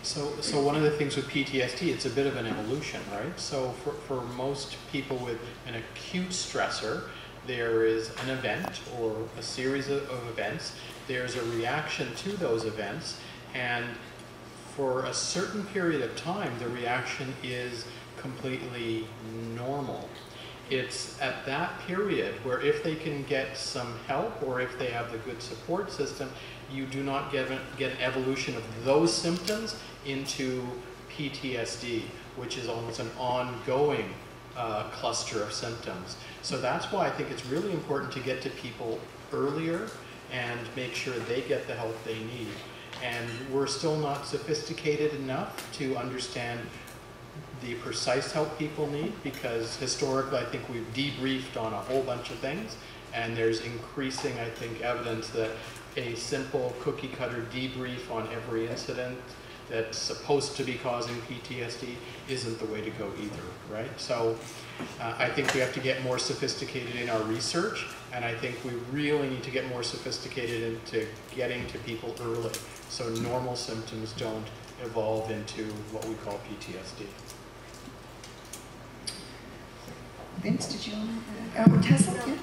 So one of the things with PTSD, it's a bit of an evolution, right? So for most people with an acute stressor, there is an event or a series of events. There's a reaction to those events, and for a certain period of time, the reaction is completely normal. It's at that period where if they can get some help or if they have the good support system, you do not get an evolution of those symptoms into PTSD, which is almost an ongoing cluster of symptoms. So that's why I think it's really important to get to people earlier and make sure they get the help they need. And we're still not sophisticated enough to understand the precise help people need, because historically I think we've debriefed on a whole bunch of things, and there's increasing, I think, evidence that a simple cookie cutter debrief on every incident that's supposed to be causing PTSD isn't the way to go either, right? So I think we have to get more sophisticated in our research, and I think we really need to get more sophisticated into getting to people early so normal symptoms don't evolve into what we call PTSD. Vince, did you want to? Tessa? Yeah.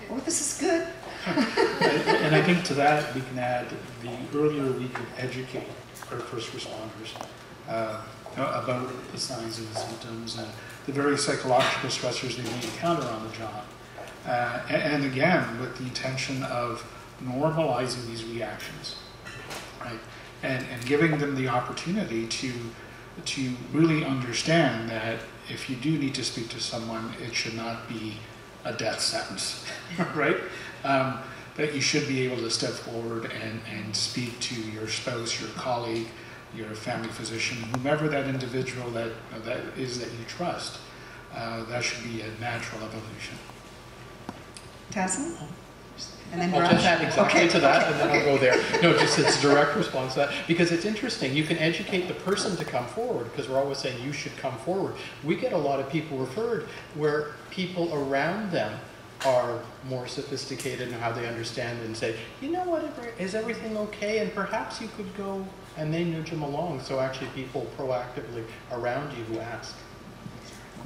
Oh, this is good. And I think to that we can add the earlier we can educate our first responders about the signs and the symptoms and the various psychological stressors they may encounter on the job. And again, with the intention of normalizing these reactions, right? And giving them the opportunity to really understand that if you do need to speak to someone, it should not be a death sentence, right? That you should be able to step forward and speak to your spouse, your colleague, your family physician, whomever that individual that is that you trust. That should be a natural evolution. Tessa? And then I'll just add exactly to that, and then I'll go there. No, just it's a direct response to that, because it's interesting. You can educate the person to come forward, because we're always saying you should come forward. We get a lot of people referred where people around them are more sophisticated in how they understand and say, you know what, is everything okay? And perhaps you could go, and they nudge them along. So actually people proactively around you who ask.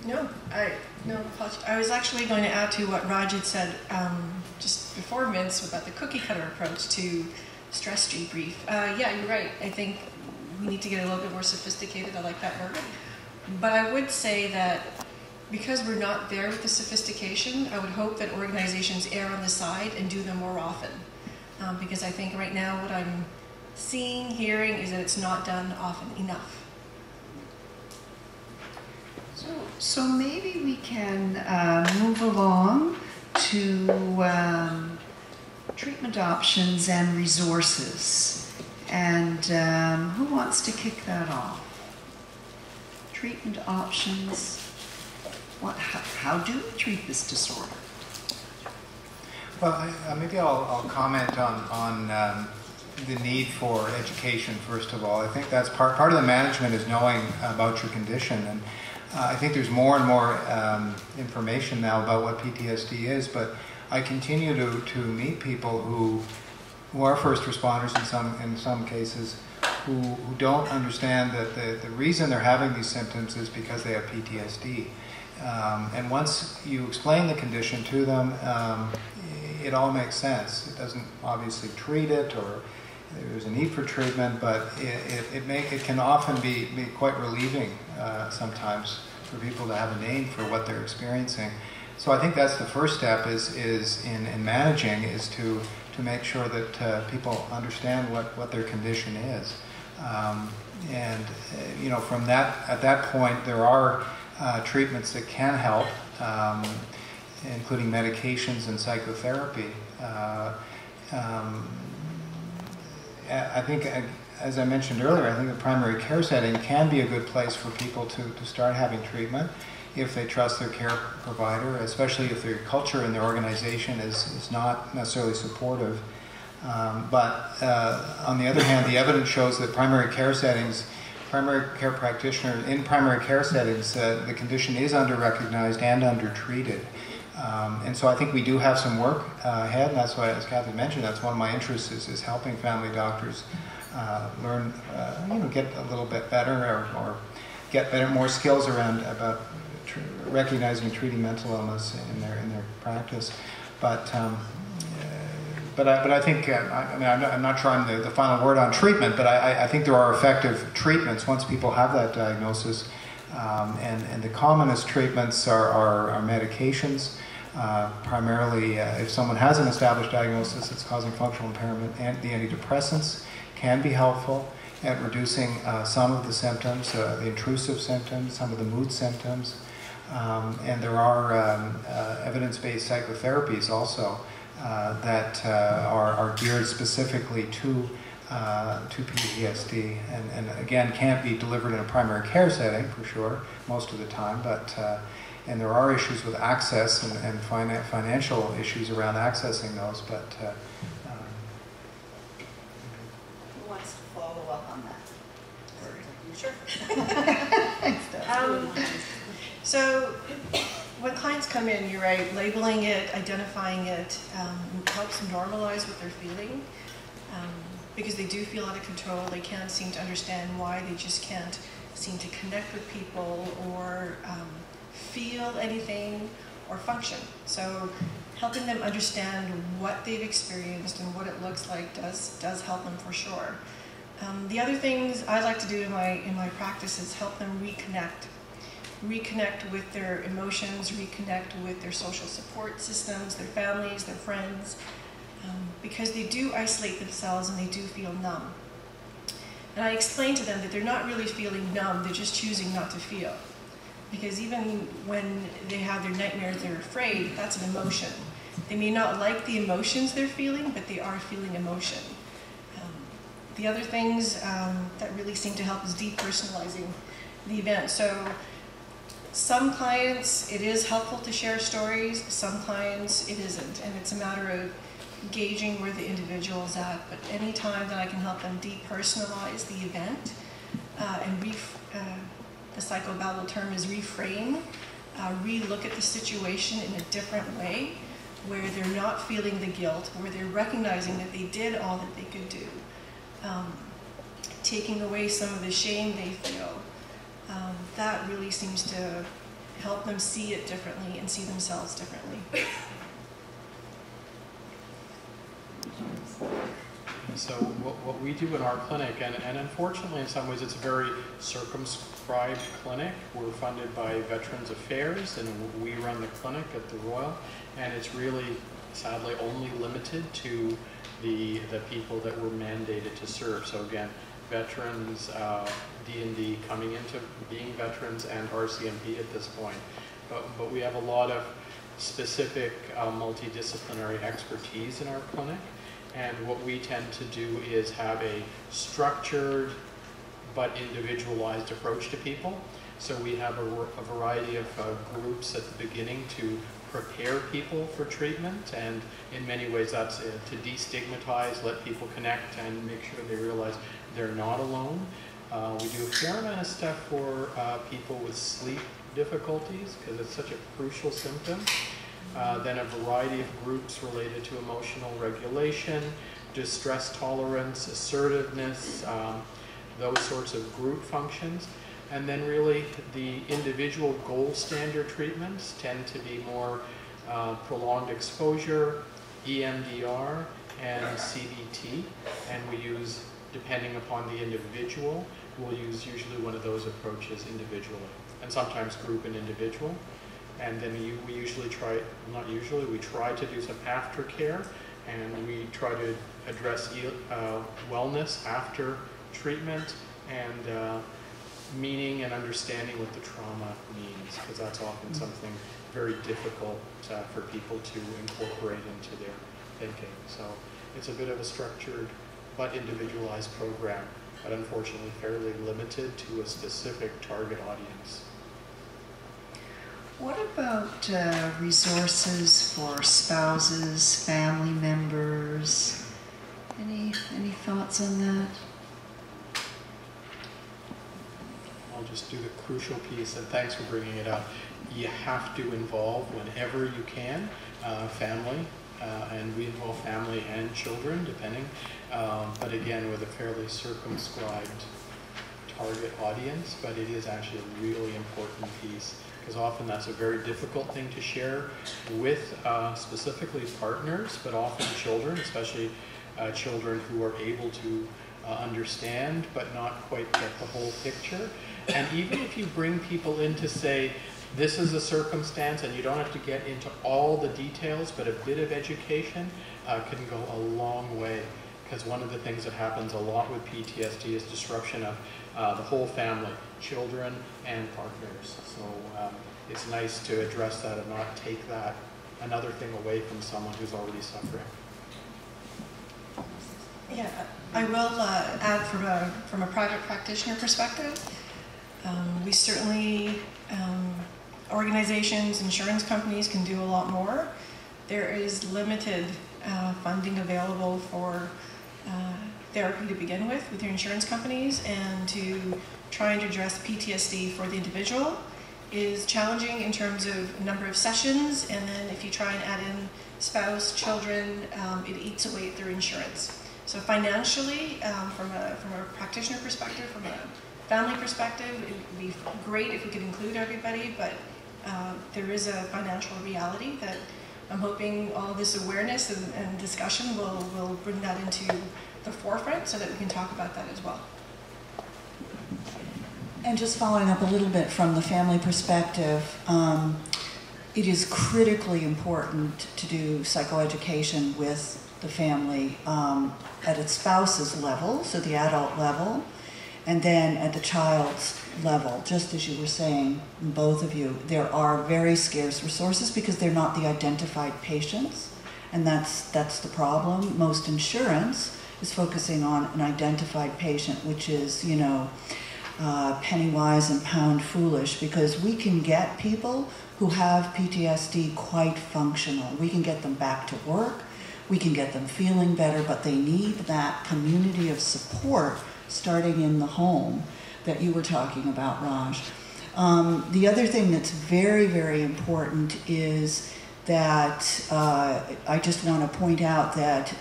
No, I was actually going to add to what Raj had said just before Vince about the cookie cutter approach to stress debrief. Yeah, you're right. I think we need to get a little bit more sophisticated. I like that word. But I would say that because we're not there with the sophistication, I would hope that organizations err on the side and do them more often. Because I think right now what I'm seeing, hearing, is that it's not done often enough. So maybe we can move along to treatment options and resources. And who wants to kick that off? Treatment options. How do we treat this disorder? Well, maybe I'll comment on the need for education, first of all. I think that's part of the management is knowing about your condition. And I think there's more and more information now about what PTSD is, but I continue to meet people who are first responders in some cases who don't understand that the reason they're having these symptoms is because they have PTSD. And once you explain the condition to them, it all makes sense. It doesn't obviously treat it, or there's a need for treatment, but it can often be quite relieving sometimes for people to have a name for what they're experiencing. So I think that's the first step is in managing, is to make sure that people understand what their condition is. And you know, at that point there are treatments that can help. including medications and psychotherapy. I think, as I mentioned earlier, I think the primary care setting can be a good place for people to start having treatment if they trust their care provider, especially if their culture and their organization is not necessarily supportive. But on the other hand, the evidence shows that primary care settings, primary care practitioners in primary care settings, the condition is under-recognized and under-treated. And so I think we do have some work ahead, and that's why, as Kathy mentioned, that's one of my interests is helping family doctors learn, get a little bit better or get more skills around about recognizing and treating mental illness in their practice. But I think I'm not sure I'm the final word on treatment, but I think there are effective treatments once people have that diagnosis, and the commonest treatments are medications. Primarily, if someone has an established diagnosis that's causing functional impairment, and the antidepressants can be helpful at reducing some of the symptoms, the intrusive symptoms, some of the mood symptoms. And there are evidence-based psychotherapies also that are geared specifically to PTSD, and again can't be delivered in a primary care setting for sure most of the time, but and there are issues with access and financial issues around accessing those, but who wants to follow up on that? Sure. Thanks, Deb. So when clients come in, you're right, labeling it, identifying it, helps normalize what they're feeling, because they do feel out of control. They can't seem to understand why. They just can't seem to connect with people or feel anything or function. So helping them understand what they've experienced and what it looks like does help them for sure. The other things I like to do in my practice is help them reconnect with their emotions, reconnect with their social support systems, their families, their friends, because they do isolate themselves and they do feel numb. And I explain to them that they're not really feeling numb, they're just choosing not to feel. Because even when they have their nightmares, they're afraid, that's an emotion. They may not like the emotions they're feeling, but they are feeling emotion. The other things that really seem to help is depersonalizing the event. So some clients, it is helpful to share stories. Some clients, it isn't. And it's a matter of gauging where the individual is at. But any time that I can help them depersonalize the event, and the psychobabble term is reframe, re-look at the situation in a different way, where they're not feeling the guilt, where they're recognizing that they did all that they could do. Taking away some of the shame they feel. That really seems to help them see it differently and see themselves differently. So what we do in our clinic, and unfortunately in some ways it's a very circumscribed clinic. We're funded by Veterans Affairs and we run the clinic at the Royal, and it's really sadly only limited to the people that we're mandated to serve. So again, veterans, D&D coming into being veterans, and RCMP at this point. But we have a lot of specific multidisciplinary expertise in our clinic. And what we tend to do is have a structured but individualized approach to people. So we have a variety of groups at the beginning to prepare people for treatment, and in many ways that's to destigmatize, let people connect and make sure they realize they're not alone. We do a fair amount of stuff for people with sleep difficulties because it's such a crucial symptom. Then a variety of groups related to emotional regulation, distress tolerance, assertiveness, those sorts of group functions. And then really the individual gold standard treatments tend to be more prolonged exposure, EMDR, and CBT. And we use, depending upon the individual, we'll use usually one of those approaches individually, and sometimes group and individual. And then we usually try, not usually, we try to do some aftercare, and we try to address wellness after treatment, and meaning and understanding what the trauma means, because that's often something very difficult for people to incorporate into their thinking. So it's a bit of a structured but individualized program, but unfortunately fairly limited to a specific target audience. What about resources for spouses, family members? Any thoughts on that? I'll just do the crucial piece, and thanks for bringing it up. You have to involve, whenever you can, family, and we involve family and children, depending, but again, with a fairly circumscribed target audience, but it is actually a really important piece, because often that's a very difficult thing to share with specifically partners, but often children, especially children who are able to understand but not quite get the whole picture. And even if you bring people in to say, this is a circumstance, and you don't have to get into all the details, but a bit of education can go a long way. Because one of the things that happens a lot with PTSD is disruption of the whole family, children and partners. So it's nice to address that and not take that another thing away from someone who's already suffering. Yeah, I will add from a private practitioner perspective. We certainly, organizations, insurance companies can do a lot more. There is limited funding available for therapy to begin with your insurance companies, and to try and address PTSD for the individual is challenging in terms of number of sessions, and then if you try and add in spouse, children, it eats away at their insurance. So financially, from a practitioner perspective, from a family perspective, it would be great if we could include everybody, but there is a financial reality that I'm hoping all this awareness and discussion will bring that into the forefront so that we can talk about that as well. And just following up a little bit from the family perspective, it is critically important to do psychoeducation with the family at its spouse's level, so the adult level, and then at the child's level. Just as you were saying, both of you, there are very scarce resources because they're not the identified patients, and that's the problem. Most insurance is focusing on an identified patient, which is, you know, penny wise and pound foolish, because we can get people who have PTSD quite functional. We can get them back to work, we can get them feeling better, but they need that community of support starting in the home that you were talking about, Raj. The other thing that's very, very important is that I just want to point out that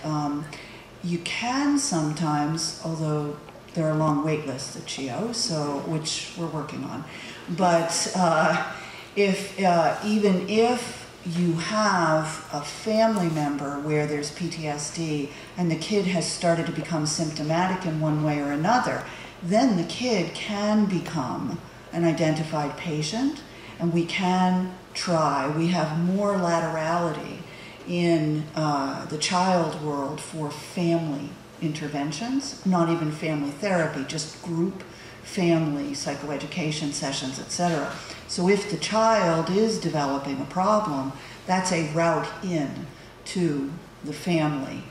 you can sometimes, although there are long wait lists at BHAW, so which we're working on, but even if you have a family member where there's PTSD and the kid has started to become symptomatic in one way or another, then the kid can become an identified patient, and we can try. We have more laterality in the child world for family interventions, not even family therapy, just group family psychoeducation sessions, etc. So if the child is developing a problem, that's a route in to the family.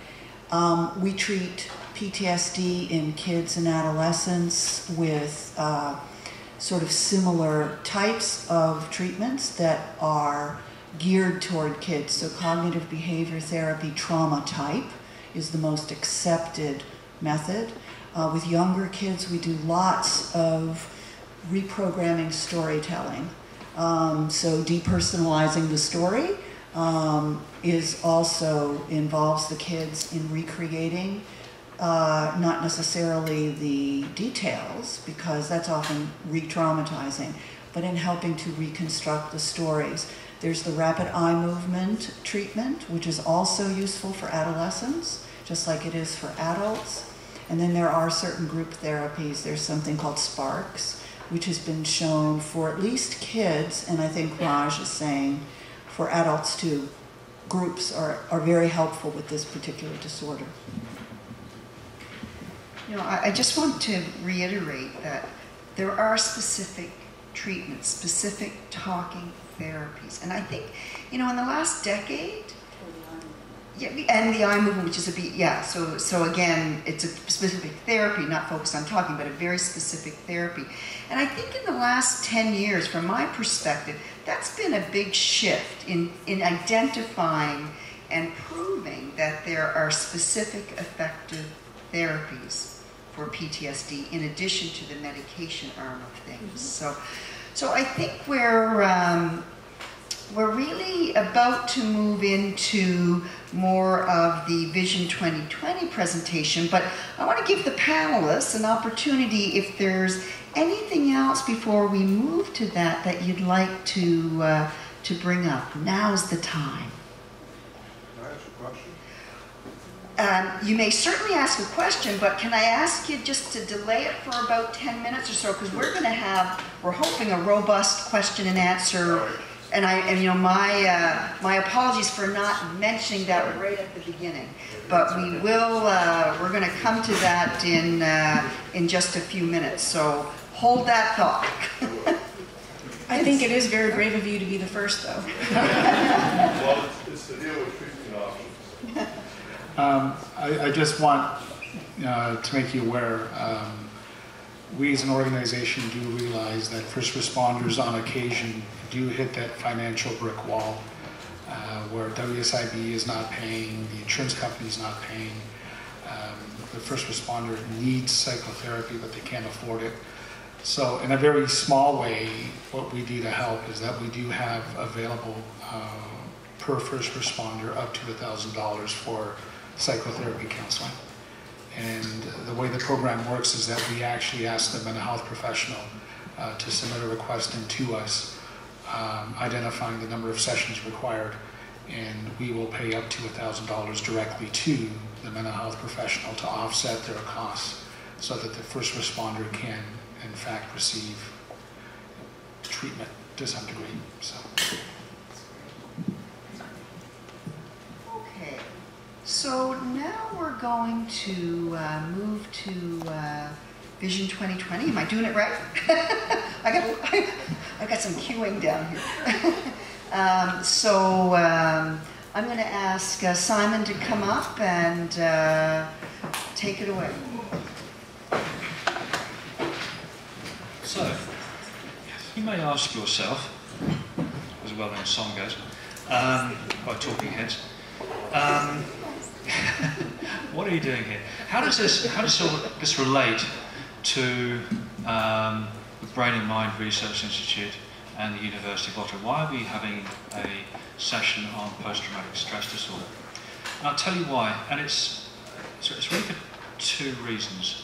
We treat PTSD in kids and adolescents with sort of similar types of treatments that are geared toward kids. So cognitive behavior therapy, trauma type, is the most accepted method. With younger kids, we do lots of reprogramming storytelling. So depersonalizing the story involves the kids in recreating, not necessarily the details, because that's often re-traumatizing, but in helping to reconstruct the stories. There's the rapid eye movement treatment, which is also useful for adolescents, just like it is for adults. And then there are certain group therapies. There's something called Sparks, which has been shown for at least kids, and I think Raj is saying for adults too. Groups are very helpful with this particular disorder. You know, I just want to reiterate that there are specific treatments, specific talking therapies. And I think, you know, in the last decade, yeah, and the eye movement, which is a beat, yeah. So again, it's a specific therapy, not focused on talking, but a very specific therapy. And I think in the last 10 years, from my perspective, that's been a big shift in identifying and proving that there are specific effective therapies for PTSD in addition to the medication arm of things. So I think we're really about to move into more of the Vision 2020 presentation, but I want to give the panelists an opportunity if there's anything else before we move to that you'd like to bring up. Now's the time. Can I ask a question? You may certainly ask a question, but can I ask you just to delay it for about 10 minutes or so, because we're hoping a robust question and answer. And you know, my apologies for not mentioning that right at the beginning, but we will. We're going to come to that in just a few minutes. So hold that thought. I think it is very brave of you to be the first, though. Well, it's to deal with treatment options. I just want to make you aware, we as an organization do realize that first responders on occasion do hit that financial brick wall where WSIB is not paying, the insurance company is not paying. The first responder needs psychotherapy, but they can't afford it. So in a very small way, what we do to help is that we do have available per first responder up to $1,000 for psychotherapy counseling. And the way the program works is that we actually ask the mental health professional to submit a request into us, identifying the number of sessions required, and we will pay up to $1,000 directly to the mental health professional to offset their costs so that the first responder can, in fact, receive treatment to some degree. So. Okay, so now we're going to move to Vision 2020. Am I doing it right? I got some cueing down here. I'm going to ask Simon to come up and take it away. So, you may ask yourself, as a well-known song goes, by Talking Heads, what are you doing here? How does this relate to the Brain and Mind Research Institute and the University of Bhatla? Why are we having a session on post-traumatic stress disorder? And I'll tell you why, and it's really for two reasons.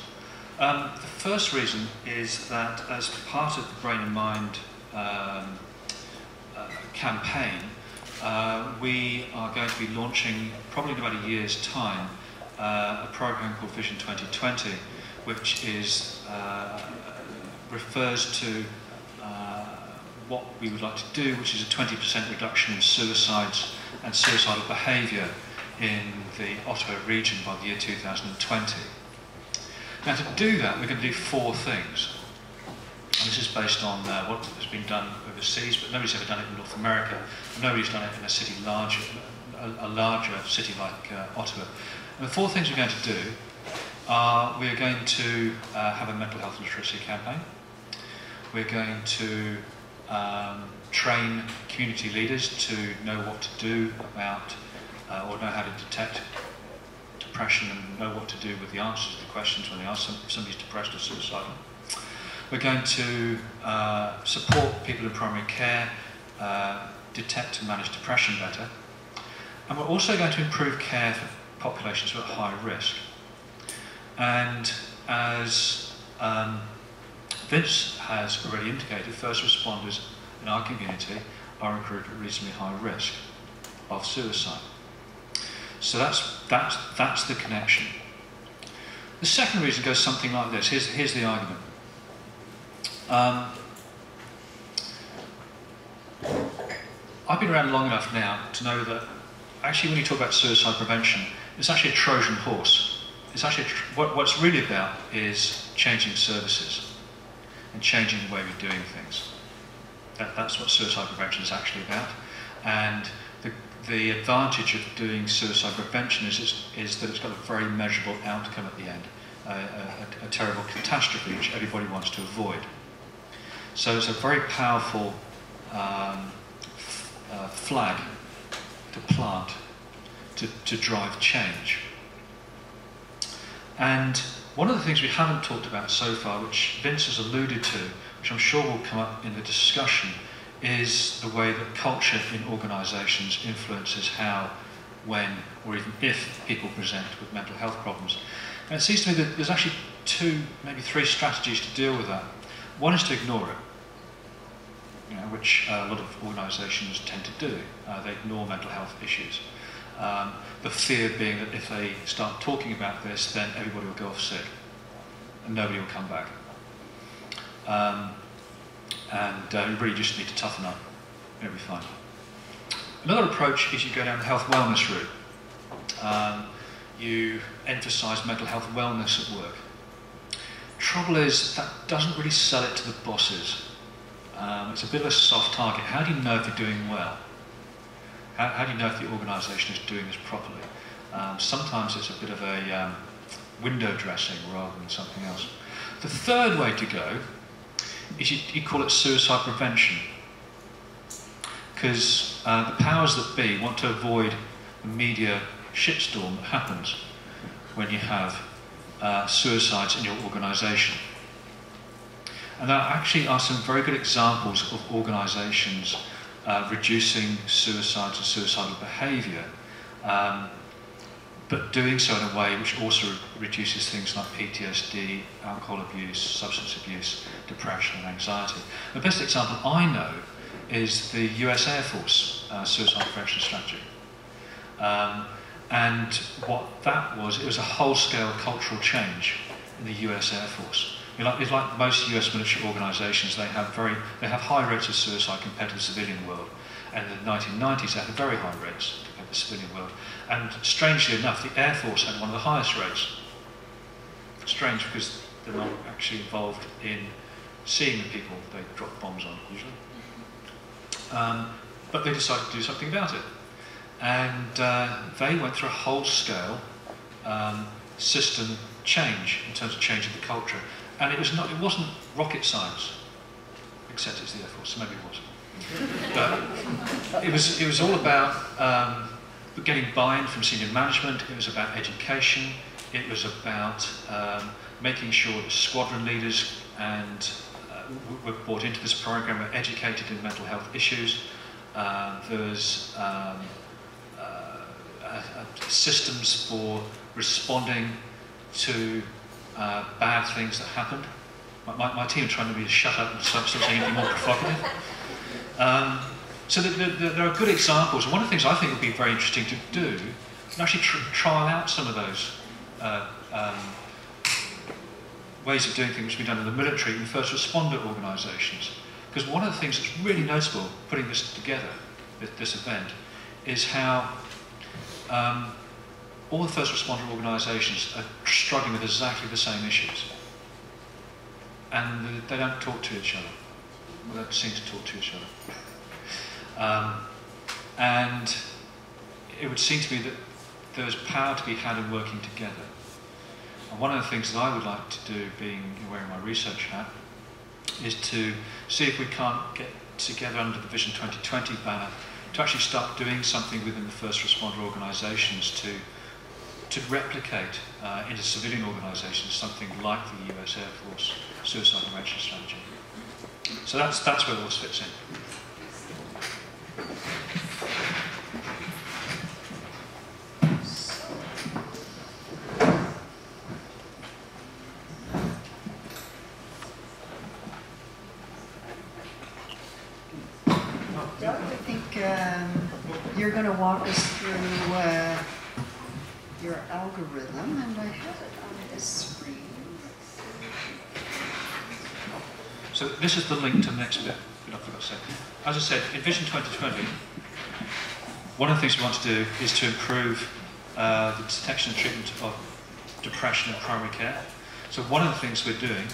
The first reason is that as part of the Brain and Mind campaign, we are going to be launching, probably in about a year's time, a program called Vision 2020, which refers to what we would like to do, which is a 20% reduction in suicides and suicidal behaviour in the Ottawa region by the year 2020. Now, to do that, we're going to do four things. And this is based on what has been done overseas, but nobody's ever done it in North America. And nobody's done it in a city a larger city like Ottawa. And the four things we're going to do are we're going to have a mental health literacy campaign. We're going to train community leaders to know what to do about, or know how to detect depression and know what to do with the answers to the questions when they ask somebody's depressed or suicidal. We're going to support people in primary care, detect and manage depression better. And we're also going to improve care for populations who are at high risk. And as Vince has already indicated, first responders in our community are at reasonably high risk of suicide. So that's the connection. The second reason goes something like this. Here's the argument. I've been around long enough now to know that actually when you talk about suicide prevention, it's actually a Trojan horse. It's actually what it's really about is changing services and changing the way we're doing things. That's what suicide prevention is actually about. And the advantage of doing suicide prevention is that it's got a very measurable outcome at the end, a terrible catastrophe which everybody wants to avoid. So it's a very powerful flag to plant to drive change. And one of the things we haven't talked about so far, which Vince has alluded to, which I'm sure will come up in the discussion, is the way that culture in organisations influences how, when, or even if people present with mental health problems. And it seems to me that there's actually 2, maybe 3 strategies to deal with that. One is to ignore it, which a lot of organisations tend to do. They ignore mental health issues. The fear being that if they start talking about this, then everybody will go off sick and nobody will come back. You really just need to toughen up. It'll be fine. Another approach is you go down the health wellness route. You emphasise mental health wellness at work. Trouble is, that doesn't really sell it to the bosses. It's a bit of a soft target. How do you know if you're doing well? How do you know if the organisation is doing this properly? Sometimes it's a bit of a window dressing rather than something else. The third way to go is you call it suicide prevention. Because the powers that be want to avoid the media shitstorm that happens when you have suicides in your organisation. And there actually are some very good examples of organisations reducing suicides and suicidal behaviour, but doing so in a way which also reduces things like PTSD, alcohol abuse, substance abuse, depression and anxiety. The best example I know is the US Air Force suicide prevention strategy. And what that was, it was a whole-scale cultural change in the US Air Force. It's like most US military organisations, they have high rates of suicide compared to the civilian world. And in the 1990s, they had very high rates compared to the civilian world. And strangely enough, the Air Force had one of the highest rates. Strange, because they're not actually involved in seeing the people they drop bombs on, usually. But they decided to do something about it. And they went through a whole-scale system change in terms of changing the culture. And it wasn't rocket science, except it's the Air Force, so maybe it wasn't. But it was all about getting buy-in from senior management. It was about education. It was about making sure that squadron leaders were brought into this program, were educated in mental health issues. There was systems for responding to bad things that happened. My team are trying to be to shut up and stop saying anything more provocative. So there are good examples. One of the things I think would be very interesting to do is actually trial out some of those ways of doing things which have been done in the military and first responder organisations. Because one of the things that's really noticeable putting this together, this event, is how all the first responder organisations are struggling with exactly the same issues. And they don't talk to each other. They don't seem to talk to each other. And it would seem to me that there's power to be had in working together. And one of the things that I would like to do, wearing my research hat, is to see if we can't get together under the Vision 2020 banner to actually start doing something within the first responder organisations to replicate into civilian organisations something like the US Air Force suicide prevention strategy. So that's where all this fits in. Doug, I think you're going to walk us through your algorithm, and I have it on this screen. So this is the link to the next bit, I forgot to say. As I said, in Vision 2020, one of the things we want to do is to improve the detection and treatment of depression in primary care. So one of the things we're doing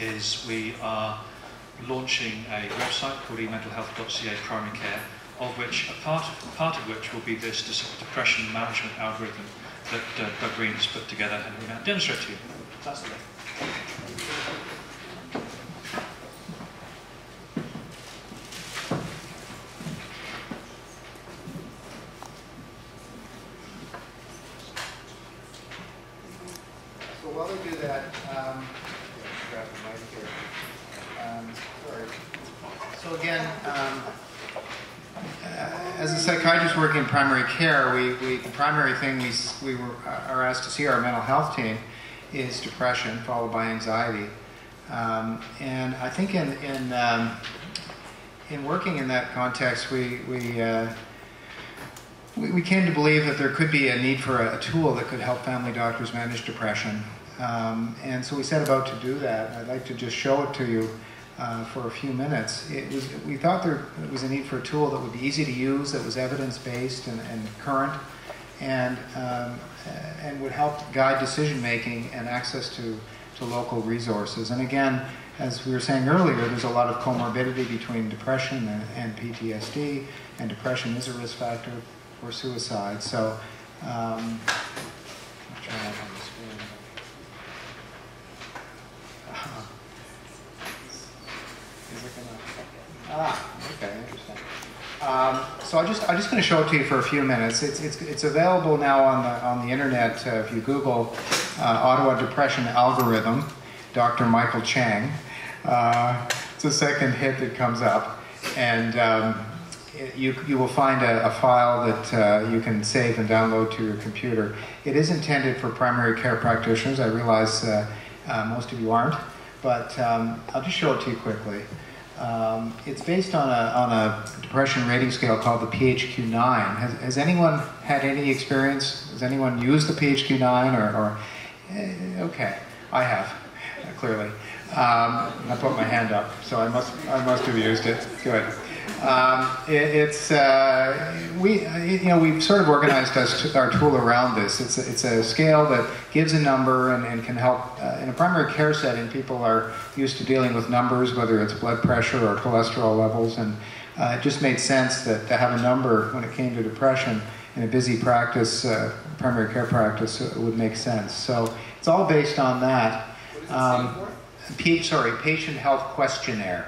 is we are launching a website called ementalhealth.ca primary care, of which a part of which will be this depression management algorithm that Doug Green has put together and we're going to demonstrate to you. That's the way. So while they do that, grab the mic here. Sorry. So again, as a psychiatrist working in primary care, the primary thing we are asked to see our mental health team is depression, followed by anxiety. And I think in working in that context, we came to believe that there could be a need for a tool that could help family doctors manage depression. And so we set about to do that. I'd like to just show it to you for a few minutes. We thought there was a need for a tool that would be easy to use, that was evidence-based and current, and would help guide decision-making and access to local resources. And again, as we were saying earlier, there's a lot of comorbidity between depression and PTSD, and depression is a risk factor for suicide. So, I'll try that on the screen. Is it gonna? Okay, interesting. So I'm just going to show it to you for a few minutes. It's available now on the internet. If you Google Ottawa Depression Algorithm, Dr. Michael Chang, it's the second hit that comes up, and you will find a file that you can save and download to your computer. It is intended for primary care practitioners. I realize most of you aren't, but I'll just show it to you quickly. It's based on a depression rating scale called the PHQ-9. Has anyone had any experience? Has anyone used the PHQ-9 okay, I have, clearly. I put my hand up, so I must have used it. Good. We've sort of organized our tool around this. It's a scale that gives a number and can help. In a primary care setting, people are used to dealing with numbers, whether it's blood pressure or cholesterol levels, and it just made sense that to have a number when it came to depression in a busy practice, primary care practice, would make sense. So it's all based on that. Patient Health Questionnaire.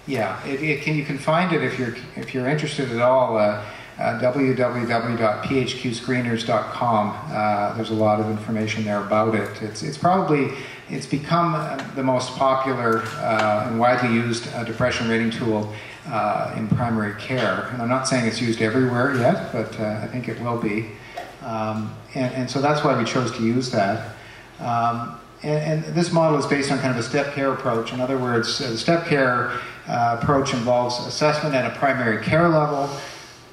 Yeah, you can find it if you're interested at all. www.phqscreeners.com. There's a lot of information there about it. It's become the most popular and widely used depression rating tool in primary care. And I'm not saying it's used everywhere yet, but I think it will be. And so that's why we chose to use that. And this model is based on kind of a step care approach. In other words, the step care approach involves assessment at a primary care level.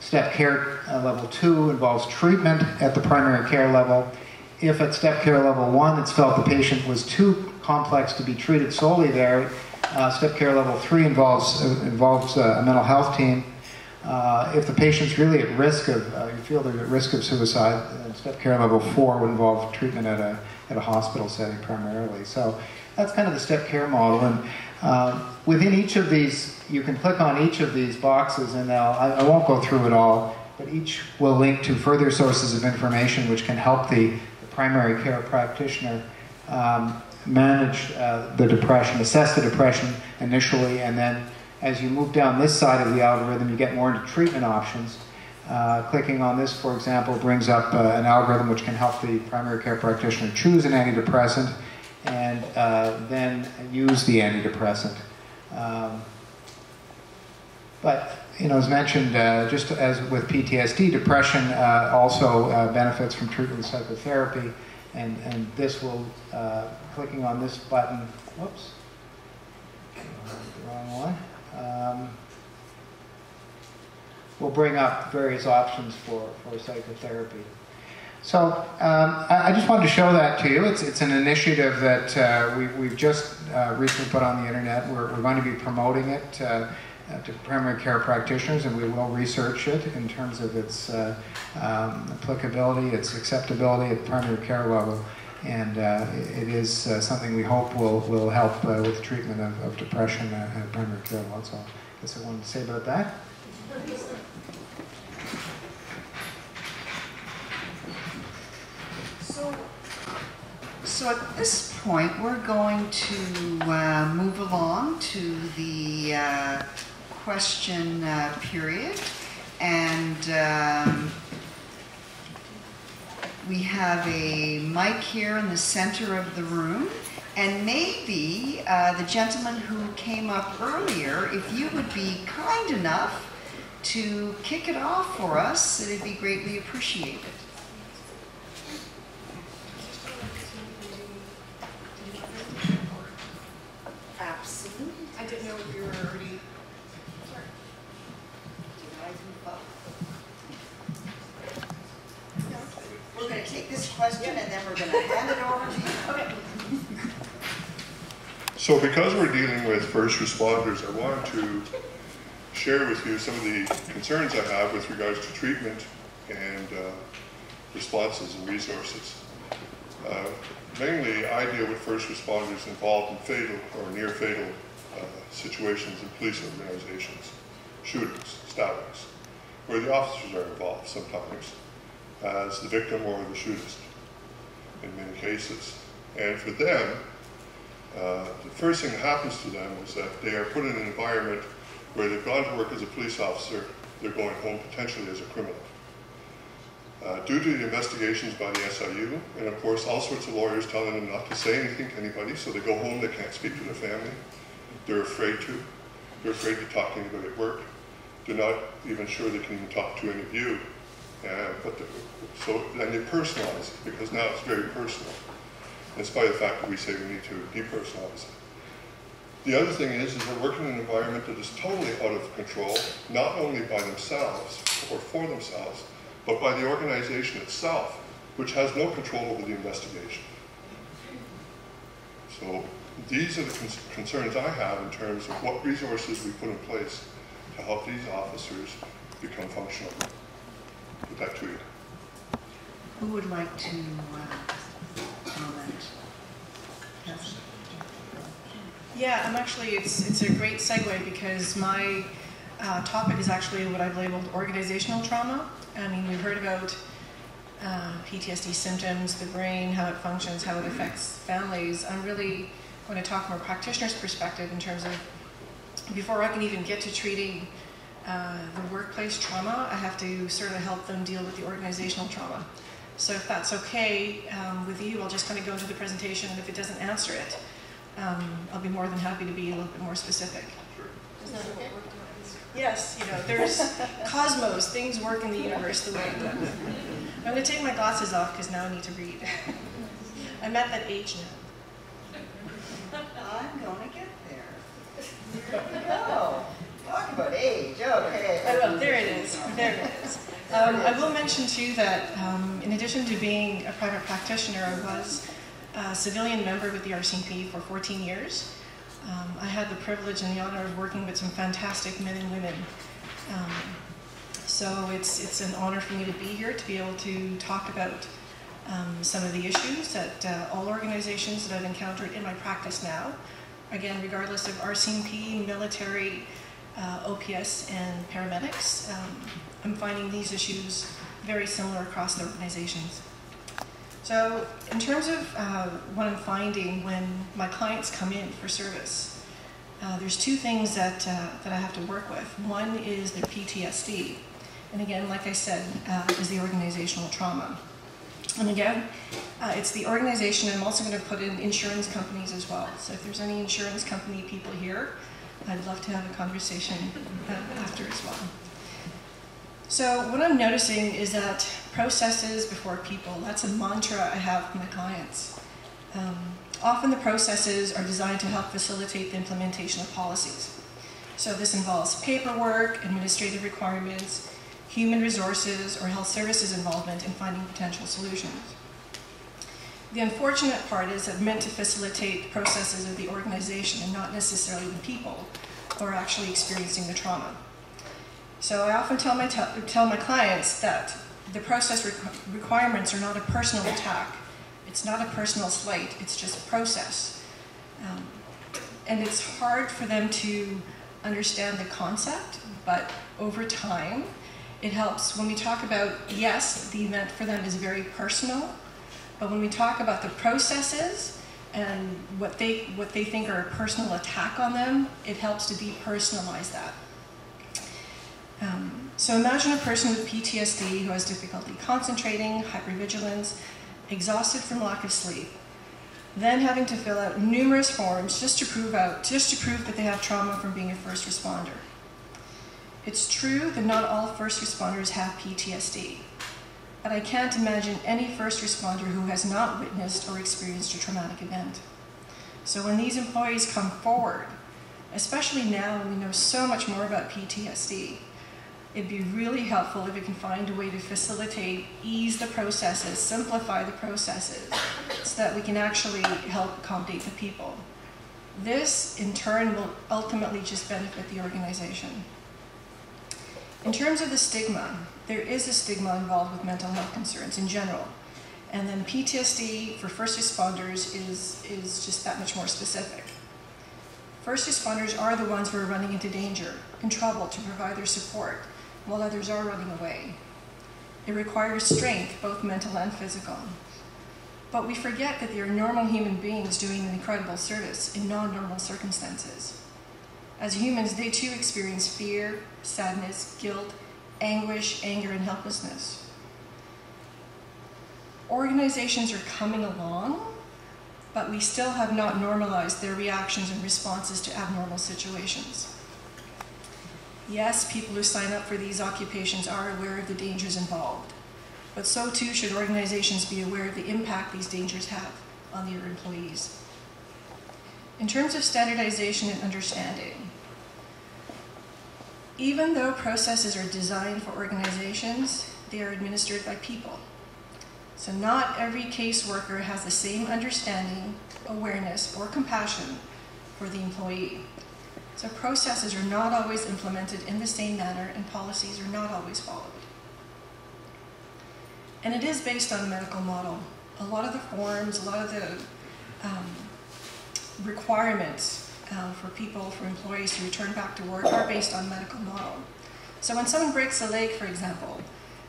Step care level 2 involves treatment at the primary care level. If at step care level 1 it's felt the patient was too complex to be treated solely there, step care level 3 involves a mental health team. If the patient's really at risk of, you feel they're at risk of suicide, step care level 4 would involve treatment at a hospital setting primarily. So that's kind of the step care model. And within each of these, you can click on each of these boxes, and I won't go through it all, but each will link to further sources of information which can help the primary care practitioner manage the depression, assess the depression initially, and then as you move down this side of the algorithm, you get more into treatment options. Clicking on this, for example, brings up an algorithm which can help the primary care practitioner choose an antidepressant and then use the antidepressant. But, as mentioned, just as with PTSD, depression also benefits from treatment with psychotherapy, and this will, clicking on this button, whoops, the wrong one. Will bring up various options for psychotherapy. So I just wanted to show that to you. It's an initiative that we've just recently put on the internet. We're going to be promoting it to primary care practitioners, and we will research it in terms of its applicability, its acceptability at the primary care level. And it is something we hope will help with the treatment of depression at primary care level. So I guess I wanted to say about that. So at this point, we're going to move along to the question period. And we have a mic here in the center of the room. And maybe the gentleman who came up earlier, if you would be kind enough to kick it off for us, it'd be greatly appreciated. Absolutely. I didn't know if you were already. We're going to take this question and then we're going to hand it over to you. Okay. So because we're dealing with first responders, I wanted to share with you some of the concerns I have with regards to treatment and responses and resources. Mainly, I deal with first responders involved in fatal or near fatal situations in police organizations, shootings, stabbings, where the officers are involved sometimes as the victim or the shootist in many cases. And for them, the first thing that happens to them is that they are put in an environment where they've gone to work as a police officer, they're going home potentially as a criminal. Due to the investigations by the SIU, and of course all sorts of lawyers telling them not to say anything to anybody, so they go home, they can't speak to their family. They're afraid to. They're afraid to talk to anybody at work. They're not even sure they can even talk to any of you. So then they personalize it, because now it's very personal, in spite of the fact that we say we need to depersonalize it. The other thing is they're working in an environment that is totally out of control, not only by themselves or for themselves, but by the organization itself, which has no control over the investigation. So these are the concerns I have in terms of what resources we put in place to help these officers become functional. Put that to you. Who would like to comment? Yes. Yeah, I'm actually, it's a great segue because my topic is actually what I've labeled organizational trauma. I mean, we've heard about PTSD symptoms, the brain, how it functions, how it affects families. I'm really going to talk from a practitioner's perspective in terms of, before I can even get to treating the workplace trauma, I have to sort of help them deal with the organizational trauma. So if that's okay with you, I'll just kind of go into the presentation, and if it doesn't answer it, I'll be more than happy to be a little bit more specific. Is that okay? Yes, you know, there's cosmos, things work in the universe the way that. I'm going to take my glasses off because now I need to read. I'm at that age now. I'm going to get there. There we go. Talk about age, okay. I will, there it is, there it is. I will mention too that in addition to being a private practitioner, I was a civilian member with the RCMP for 14 years. I had the privilege and the honor of working with some fantastic men and women. So it's an honor for me to be here, to be able to talk about some of the issues that all organizations that I've encountered in my practice now, again, regardless of RCMP, military, OPS, and paramedics, I'm finding these issues very similar across the organizations. So in terms of what I'm finding when my clients come in for service, there's two things that I have to work with. One is their PTSD, and again, like I said, is the organizational trauma. And again, it's the organization. I'm also going to put in insurance companies as well. So if there's any insurance company people here, I'd love to have a conversation after as well. So what I'm noticing is that processes before people, that's a mantra I have with my clients. Often the processes are designed to help facilitate the implementation of policies. So this involves paperwork, administrative requirements, human resources, or health services involvement in finding potential solutions. The unfortunate part is that meant to facilitate the processes of the organization and not necessarily the people who are actually experiencing the trauma. So I often tell my clients that the process requirements are not a personal attack. It's not a personal slight, it's just a process. And it's hard for them to understand the concept, but over time, it helps. When we talk about, yes, the event for them is very personal, but when we talk about the processes and what they think are a personal attack on them, it helps to depersonalize that. So imagine a person with PTSD who has difficulty concentrating, hypervigilance, exhausted from lack of sleep, then having to fill out numerous forms just to prove that they have trauma from being a first responder. It's true that not all first responders have PTSD, but I can't imagine any first responder who has not witnessed or experienced a traumatic event. So when these employees come forward, especially now when we know so much more about PTSD, it'd be really helpful if we can find a way to facilitate, ease the processes, simplify the processes, so that we can actually help accommodate the people. This, in turn, will ultimately just benefit the organization. In terms of the stigma, there is a stigma involved with mental health concerns in general. And then PTSD for first responders is just that much more specific. First responders are the ones who are running into danger, in trouble, to provide their support, while others are running away. It requires strength, both mental and physical. But we forget that they are normal human beings doing an incredible service in non-normal circumstances. As humans, they too experience fear, sadness, guilt, anguish, anger, and helplessness. Organizations are coming along, but we still have not normalized their reactions and responses to abnormal situations. Yes, people who sign up for these occupations are aware of the dangers involved, but so too should organizations be aware of the impact these dangers have on their employees. In terms of standardization and understanding, even though processes are designed for organizations, they are administered by people. So not every caseworker has the same understanding, awareness, or compassion for the employee. So processes are not always implemented in the same manner, and policies are not always followed. And it is based on a medical model. A lot of the forms, a lot of the requirements for employees to return back to work are based on medical model. So when someone breaks a leg, for example,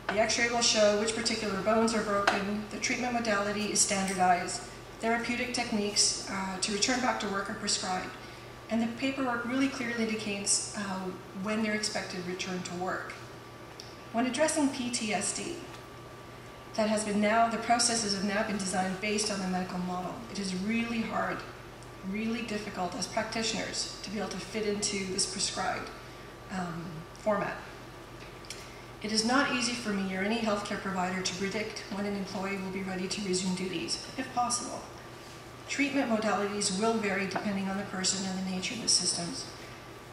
the x-ray will show which particular bones are broken, the treatment modality is standardized, therapeutic techniques to return back to work are prescribed, and the paperwork really clearly indicates when they're expected to return to work. When addressing PTSD, the processes have now been designed based on the medical model. It is really hard, really difficult as practitioners to be able to fit into this prescribed format. It is not easy for me or any healthcare provider to predict when an employee will be ready to resume duties, if possible. Treatment modalities will vary depending on the person and the nature of the systems.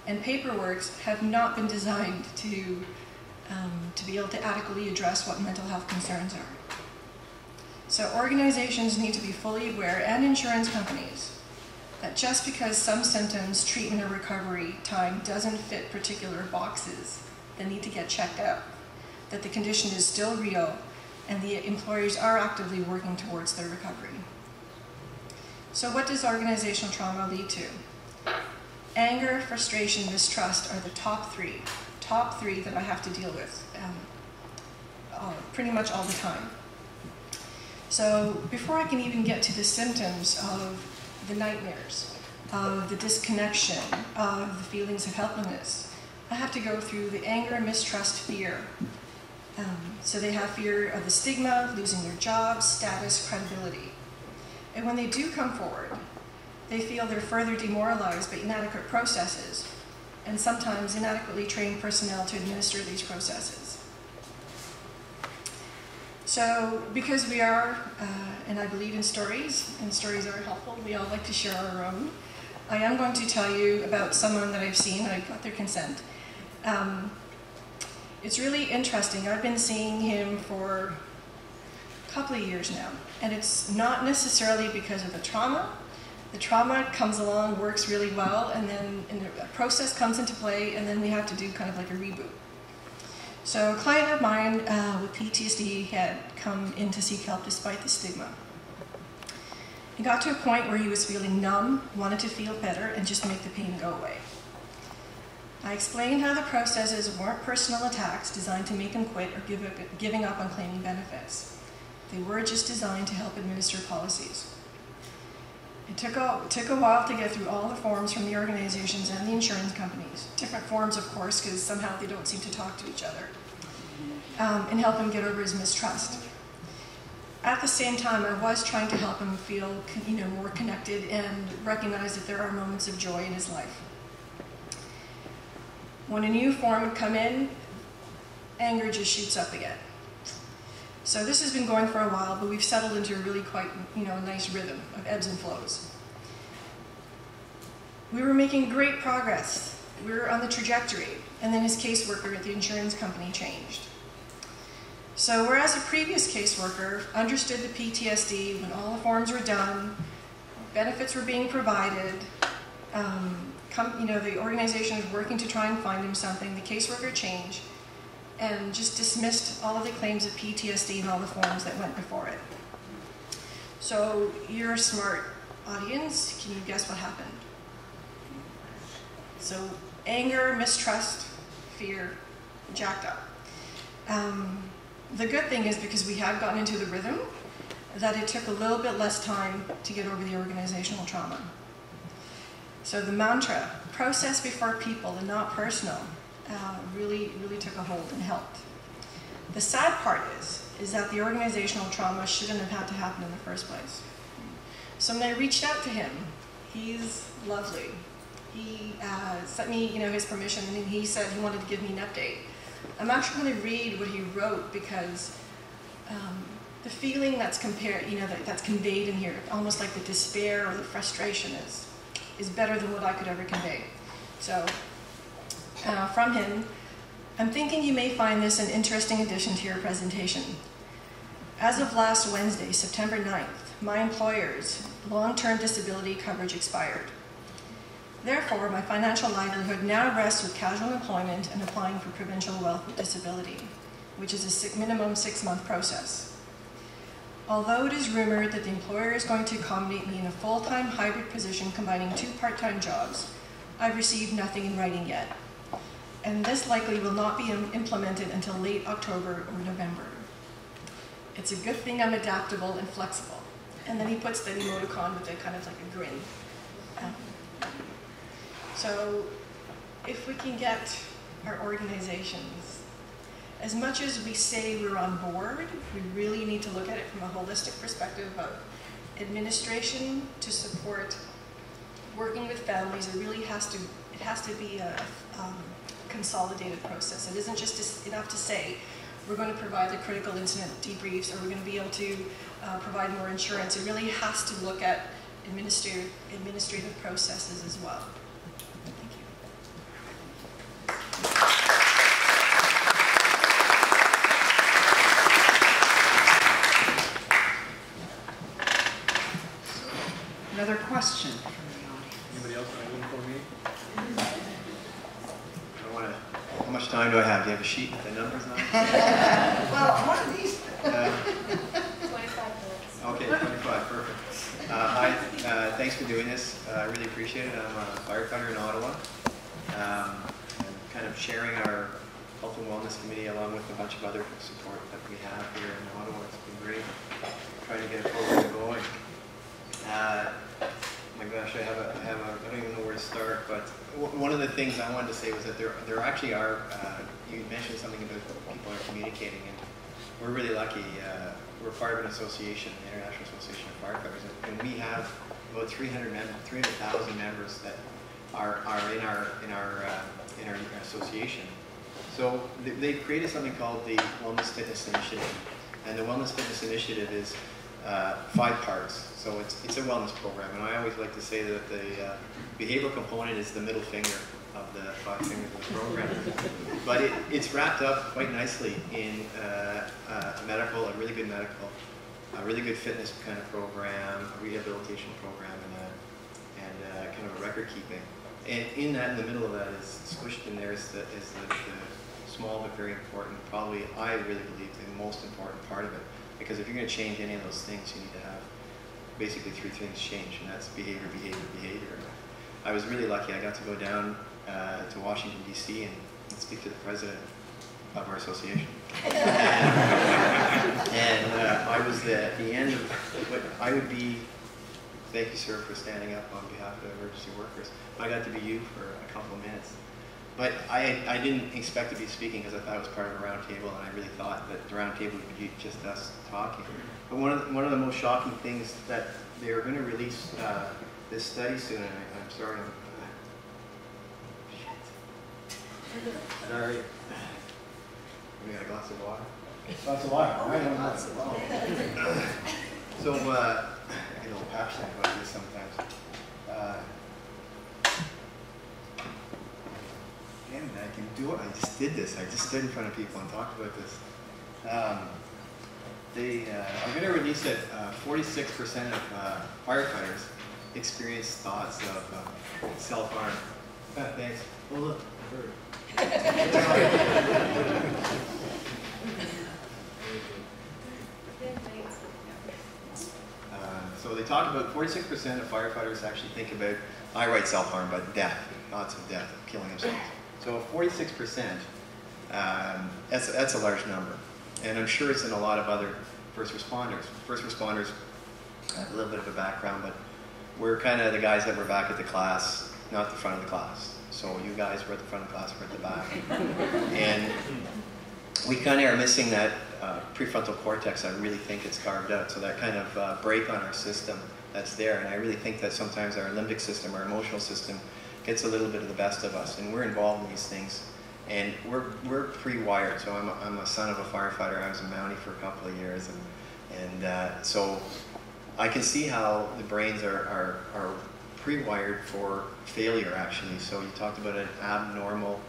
And paperworks have not been designed to be able to adequately address what mental health concerns are. So organizations need to be fully aware, and insurance companies, that just because some symptoms, treatment, or recovery time doesn't fit particular boxes that need to get checked out, that the condition is still real and the employers are actively working towards their recovery. So what does organizational trauma lead to? Anger, frustration, mistrust are the top three that I have to deal with pretty much all the time. So before I can even get to the symptoms of the nightmares, of the disconnection, of the feelings of helplessness, I have to go through the anger, mistrust, fear. So they have fear of the stigma, losing their jobs, status, credibility. And when they do come forward, they feel they're further demoralized by inadequate processes, and sometimes inadequately trained personnel to administer these processes. So because we are, and I believe in stories, and stories are helpful, we all like to share our own, I am going to tell you about someone that I've seen, and I've got their consent. It's really interesting. I've been seeing him for a couple of years now, and it's not necessarily because of the trauma. The trauma comes along, works really well, and then a process comes into play, and then we have to do kind of like a reboot. So a client of mine with PTSD had come in to seek help despite the stigma. He got to a point where he was feeling numb, wanted to feel better, and just make the pain go away. I explained how the processes weren't personal attacks designed to make him quit or giving up on claiming benefits. They were just designed to help administer policies. It took a while to get through all the forms from the organizations and the insurance companies. Different forms, of course, because somehow they don't seem to talk to each other. And help him get over his mistrust. At the same time, I was trying to help him feel, more connected and recognize that there are moments of joy in his life. When a new form would come in, anger just shoots up again. So this has been going for a while, but we've settled into a really quite, nice rhythm of ebbs and flows. We were making great progress. We were on the trajectory, and then his caseworker at the insurance company changed. So whereas a previous caseworker understood the PTSD when all the forms were done, benefits were being provided, the organization was working to try and find him something, the caseworker changed and just dismissed all of the claims of PTSD and all the forms that went before it. So you're a smart audience, can you guess what happened? So anger, mistrust, fear, jacked up. The good thing is, because we had gotten into the rhythm, that it took a little bit less time to get over the organizational trauma. So the mantra, process before people and not personal, really took a hold and helped. The sad part is that the organizational trauma shouldn't have had to happen in the first place. So when I reached out to him, he's lovely. He sent me, his permission, and he said he wanted to give me an update. I'm actually going to read what he wrote, because the feeling that's that's conveyed in here, almost like the despair or the frustration, is better than what I could ever convey. So from him, I'm thinking you may find this an interesting addition to your presentation. As of last Wednesday, September 9th, my employer's long-term disability coverage expired. Therefore, my financial livelihood now rests with casual employment and applying for provincial wealth with disability, which is a minimum 6-month process. Although it is rumored that the employer is going to accommodate me in a full-time hybrid position combining 2 part-time jobs, I've received nothing in writing yet. And this likely will not be implemented until late October or November. It's a good thing I'm adaptable and flexible. And then he puts the emoticon with a kind of like a grin. So if we can get our organizations, as much as we say we're on board, we really need to look at it from a holistic perspective of administration to support working with families. It really has to be a consolidated process. It isn't just enough to say we're going to provide the critical incident debriefs, or we're going to be able to provide more insurance. It really has to look at administrative processes as well. Another question from the audience. Anybody else want to go for me? How much time do I have? Do you have a sheet with the numbers on it? Well, one of these. 25 minutes. Okay, 25, perfect. Thanks for doing this. I really appreciate it. I'm a firefighter in Ottawa. I'm kind of sharing our Health and Wellness Committee along with a bunch of other support that we have here in Ottawa. It's been great trying to get a program going. My gosh, I don't even know where to start, but one of the things I wanted to say was that there actually are, you mentioned something about people are communicating, and we're really lucky. We're part of an association, the International Association of Firefighters, and we have about 300,000 members that are in our association. So they've created something called the Wellness Fitness Initiative, and the Wellness Fitness Initiative is 5 parts. So it's a wellness program, and I always like to say that the behavioral component is the middle finger of the 5 fingers of the program. But it's wrapped up quite nicely in a really good medical, a really good fitness kind of program, a rehabilitation program, and kind of a record keeping. And in the middle of that is squished in there is the small but very important, probably I really believe the most important part of it. Because if you're going to change any of those things, you need to have basically 3 things change, and that's behavior, behavior, behavior. I was really lucky. I got to go down to Washington, D.C. and speak to the president of our association. And I was at the end of what I would be, thank you, sir, for standing up on behalf of emergency workers. I got to be you for a couple of minutes. But I didn't expect to be speaking because I thought it was part of a round table, and I really thought that the round table would be just us talking. But one of the most shocking things that they are going to release this study soon, and I'm sorry. Sorry. We got a glass of water. Lots of water. I know. Lots of water. So I get a little passionate about this sometimes. Again, I can do it. I just did this. I just stood in front of people and talked about this. They are going to release that 46% of firefighters experience thoughts of self-harm. Thanks. Oh, look. So they talk about 46% of firefighters actually think about, I write self-harm, but death, thoughts of death, of killing themselves. So 46%, that's a large number. And I'm sure it's in a lot of other first responders. First responders have a little bit of a background, but we're kind of the guys that were back at the class, not the front of the class. So you guys were at the front of the class, we're at the back. And we kind of are missing that prefrontal cortex. I really think it's carved out. So that kind of break on our system that's there. And I really think that sometimes our limbic system, our emotional system, gets a little bit of the best of us. And we're involved in these things. And we're pre-wired. So I'm a son of a firefighter. I was a Mountie for a couple of years. And so I can see how the brains are pre-wired for failure, actually. So you talked about an abnormal,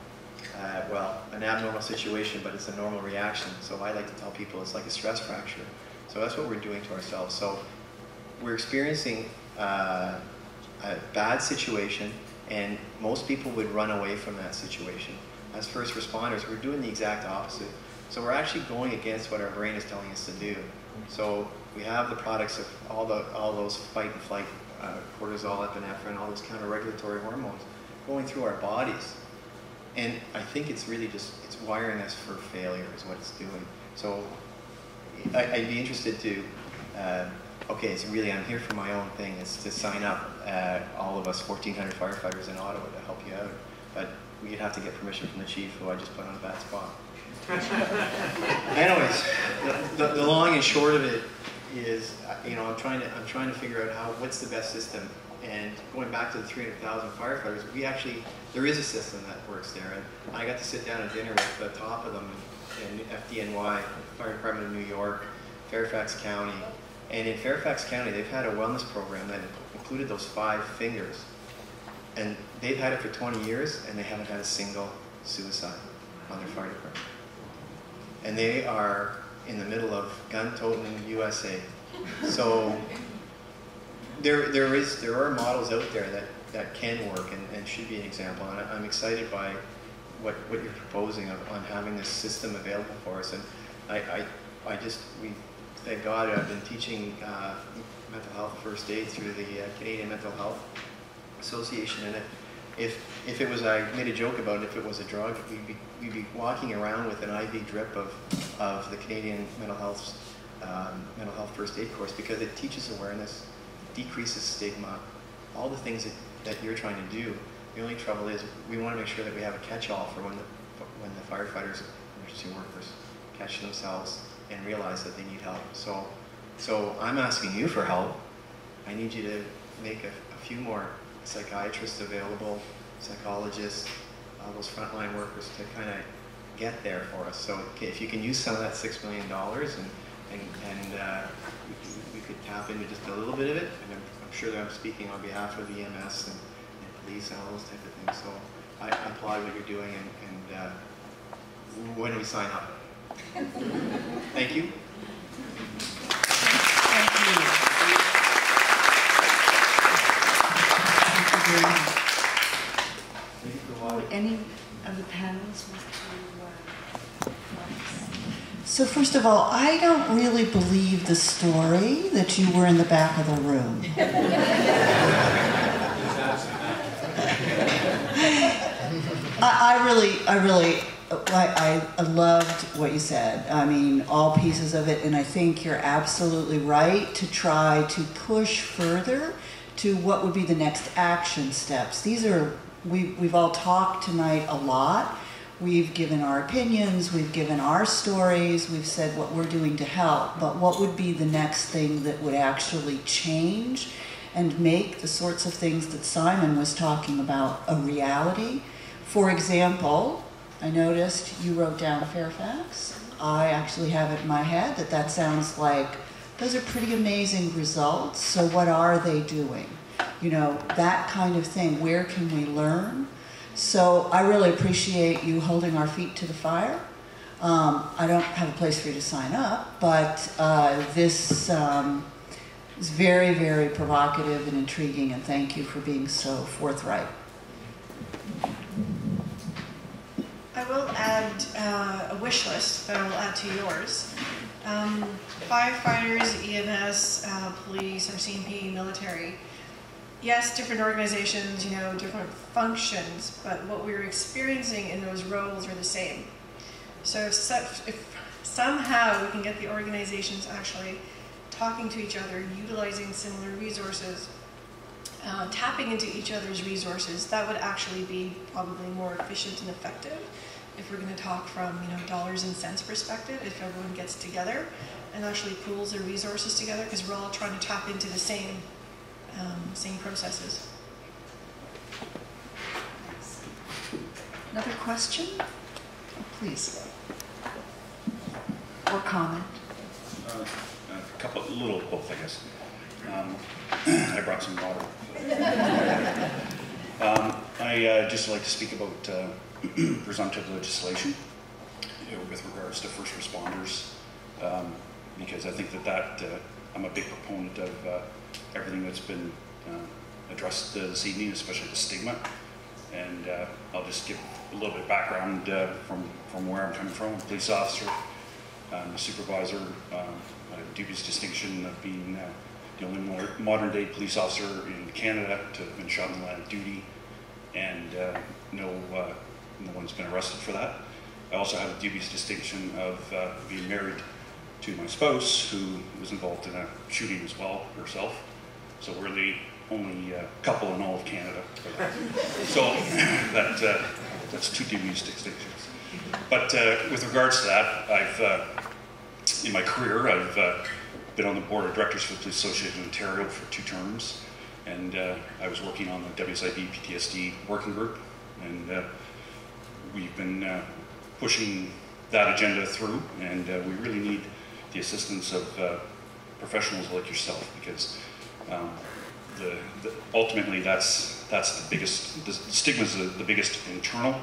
an abnormal situation, but it's a normal reaction. So I like to tell people it's like a stress fracture. So that's what we're doing to ourselves. So we're experiencing a bad situation, and most people would run away from that situation. As first responders, we're doing the exact opposite. So we're actually going against what our brain is telling us to do. So we have the products of all those fight and flight, cortisol, epinephrine, all those counter-regulatory hormones going through our bodies. And I think it's really just, it's wiring us for failure is what it's doing. So I'd be interested to, okay, so really I'm here for my own thing. It's to sign up, all of us 1,400 firefighters in Ottawa to help you out. But we'd have to get permission from the chief, who I just put on a bad spot. Anyways, the long and short of it is, I'm trying to figure out what's the best system. And going back to the 300,000 firefighters, there is a system that works there. And I got to sit down at dinner with the top of them in FDNY, Fire Department of New York, Fairfax County. And in Fairfax County, they've had a wellness program that included those 5 fingers. And they've had it for 20 years, and they haven't had a single suicide on their fire department. And they are in the middle of gun-toting USA. So there are models out there that can work and should be an example. And I'm excited by what you're proposing on having this system available for us. And we thank God I've been teaching mental health first aid through the Canadian Mental Health Association. And if it was, I made a joke about it, if it was a drug, we'd be walking around with an IV drip of the Canadian mental health first aid course, because it teaches awareness, decreases stigma, all the things that you're trying to do. The only trouble is we want to make sure that we have a catch-all for when the firefighters, emergency workers, catch themselves and realize that they need help. So I'm asking you for help. I need you to make a few more psychiatrists available, psychologists, those frontline workers to kind of get there for us. So if you can use some of that $6 million and we could tap into just a little bit of it, and I'm sure that I'm speaking on behalf of EMS and police and all those type of things. So I applaud what you're doing, and when do we sign up? Thank you. Thank you. Thank you very much. Would any of the panelists want to? So first of all, I don't really believe the story that you were in the back of the room. I loved what you said. I mean, all pieces of it, and I think you're absolutely right to try to push further to what would be the next action steps. We've all talked tonight a lot. We've given our opinions, we've given our stories, we've said what we're doing to help, but what would be the next thing that would actually change and make the sorts of things that Simon was talking about a reality? For example, I noticed you wrote down Fairfax. I actually have it in my head that sounds like those are pretty amazing results. So what are they doing? You know, that kind of thing. Where can we learn? So I really appreciate you holding our feet to the fire. I don't have a place for you to sign up, but this is very, very provocative and intriguing, and thank you for being so forthright. I will add a wish list that I will add to yours. Firefighters, EMS, police, RCMP, military. Yes, different organizations, you know, different functions, but what we're experiencing in those roles are the same. So if somehow we can get the organizations actually talking to each other, utilizing similar resources, tapping into each other's resources, that would actually be probably more efficient and effective if we're going to talk from, you know, dollars and cents perspective, if everyone gets together and actually pools their resources together, because we're all trying to tap into the same processes. Another question? Oh, please. Or comment? A couple, little both, I guess. I brought some water. I just like to speak about presumptive legislation, you know, with regards to first responders, because I think that I'm a big proponent of everything that's been addressed this evening, especially the stigma. And I'll just give a little bit of background from where I'm coming from. I'm a police officer, I'm a supervisor, I have a dubious distinction of being the only modern day police officer in Canada to have been shot in the line of duty, and no one's been arrested for that. I also have a dubious distinction of being married to my spouse, who was involved in a shooting as well herself. So we're the only couple in all of Canada for that. So that's two dubious distinctions. But with regards to that, I've in my career I've been on the board of directors for the Police Association of Ontario for 2 terms, and I was working on the WSIB PTSD working group, and we've been pushing that agenda through, and we really need the assistance of professionals like yourself, because ultimately that's the biggest, the stigma is the biggest internal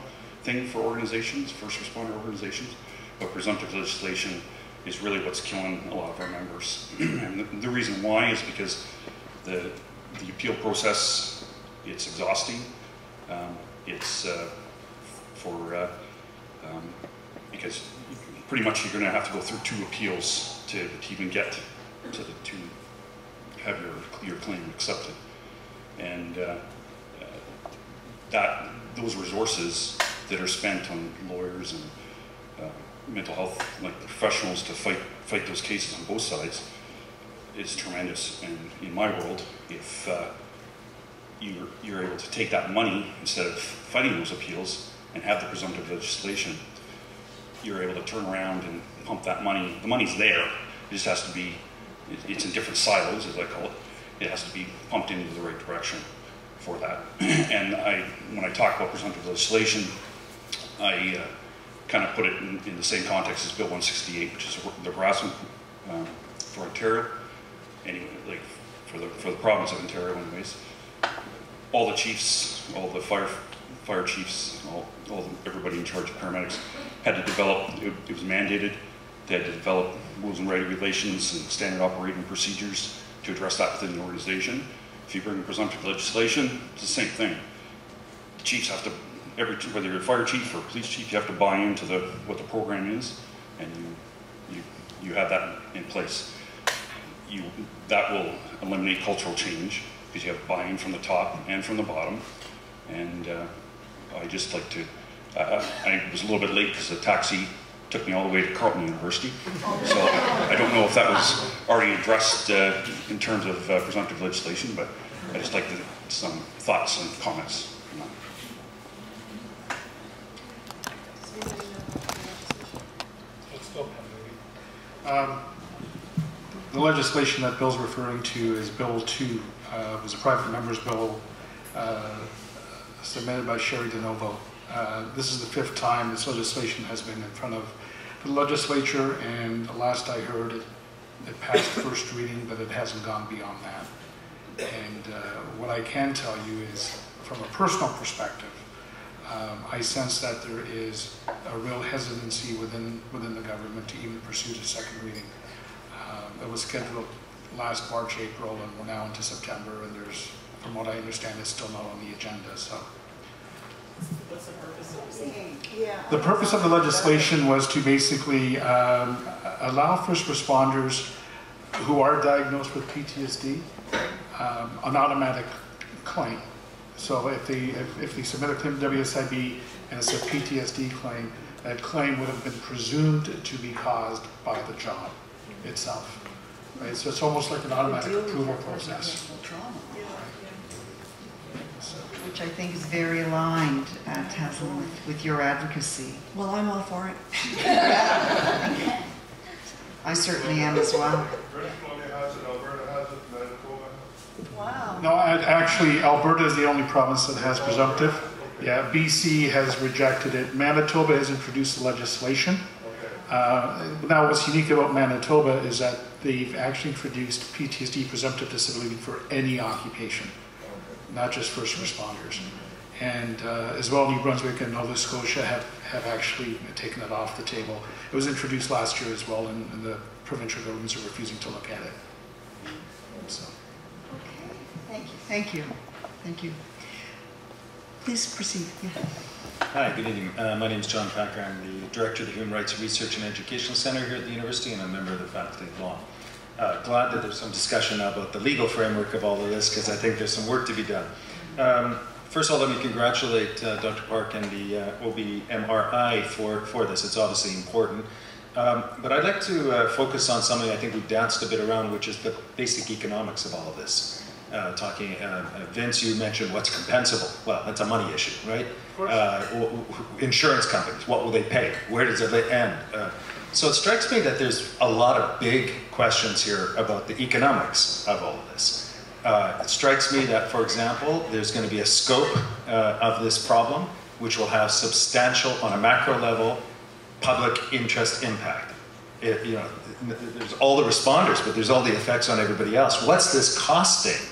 thing for organizations, first responder organizations, but presumptive legislation is really what's killing a lot of our members. And the reason why is because the appeal process, it's exhausting. It's because pretty much you're going to have to go through 2 appeals to even get to have your claim accepted. And those resources that are spent on lawyers and mental health professionals to fight those cases on both sides is tremendous. And in my world, if you're able to take that money instead of fighting those appeals and have the presumptive legislation, you're able to turn around and pump that money. The money's there. It just has to be, it's in different silos, as I call it. It has to be pumped into the right direction for that. And when I talk about presumptive legislation, I kind of put it in the same context as Bill 168, which is the harassment for Ontario, anyway, like for the province of Ontario, anyways. All the chiefs, all the fire chiefs, everybody in charge of paramedics had to develop. It was mandated. They had to develop rules and regulations and standard operating procedures to address that within the organization. If you bring presumptive legislation, it's the same thing. The chiefs have to, whether you're a fire chief or a police chief, you have to buy into what the program is, and you have that in place. That will eliminate cultural change because you have buy-in from the top and from the bottom. And I just like to, I was a little bit late because the taxi took me all the way to Carleton University. So I don't know if that was already addressed in terms of presumptive legislation, but I just like some thoughts and comments on that. The legislation that Bill's referring to is Bill 2. It was a private member's bill submitted by Sherry DeNovo. This is the 5th time this legislation has been in front of the legislature, and the last I heard, it passed first reading, but it hasn't gone beyond that. And what I can tell you is, from a personal perspective, I sense that there is a real hesitancy within the government to even pursue the second reading. It was scheduled last March, April, and we're now into September, and there's, from what I understand, it's still not on the agenda. So, what's the purpose of the purpose of the legislation was to basically allow first responders who are diagnosed with PTSD an automatic claim. So if they submit a claim to WSIB and it's a PTSD claim, that claim would have been presumed to be caused by the job itself. Right? So it's almost like an automatic approval process. Which I think is very aligned, Taslim, with your advocacy. Well, I'm all for it. I certainly am as well. Wow. No, actually, Alberta is the only province that has presumptive. Yeah, BC has rejected it. Manitoba has introduced legislation. Now, what's unique about Manitoba is that they've actually introduced PTSD presumptive disability for any occupation, not just first responders. And as well, New Brunswick and Nova Scotia have actually taken it off the table. It was introduced last year as well, and the provincial governments are refusing to look at it. So. Okay, thank you. Thank you. Thank you. Please proceed. Yeah. Hi, good evening. My name is John Packer. I'm the Director of the Human Rights Research and Educational Center here at the University, and I'm a member of the Faculty of Law. Glad that there's some discussion now about the legal framework of all of this, because I think there's some work to be done. First of all, let me congratulate Dr. Park and the OBMRI for this. It's obviously important. But I'd like to focus on something I think we've danced a bit around, which is the basic economics of all of this. Vince, you mentioned what's compensable. Well, that's a money issue, right? Insurance companies, what will they pay? Where does it end? So it strikes me that there's a lot of big questions here about the economics of all of this. It strikes me that, for example, there's going to be a scope of this problem which will have substantial, on a macro level, public interest impact. There's all the responders, but there's all the effects on everybody else. What's this costing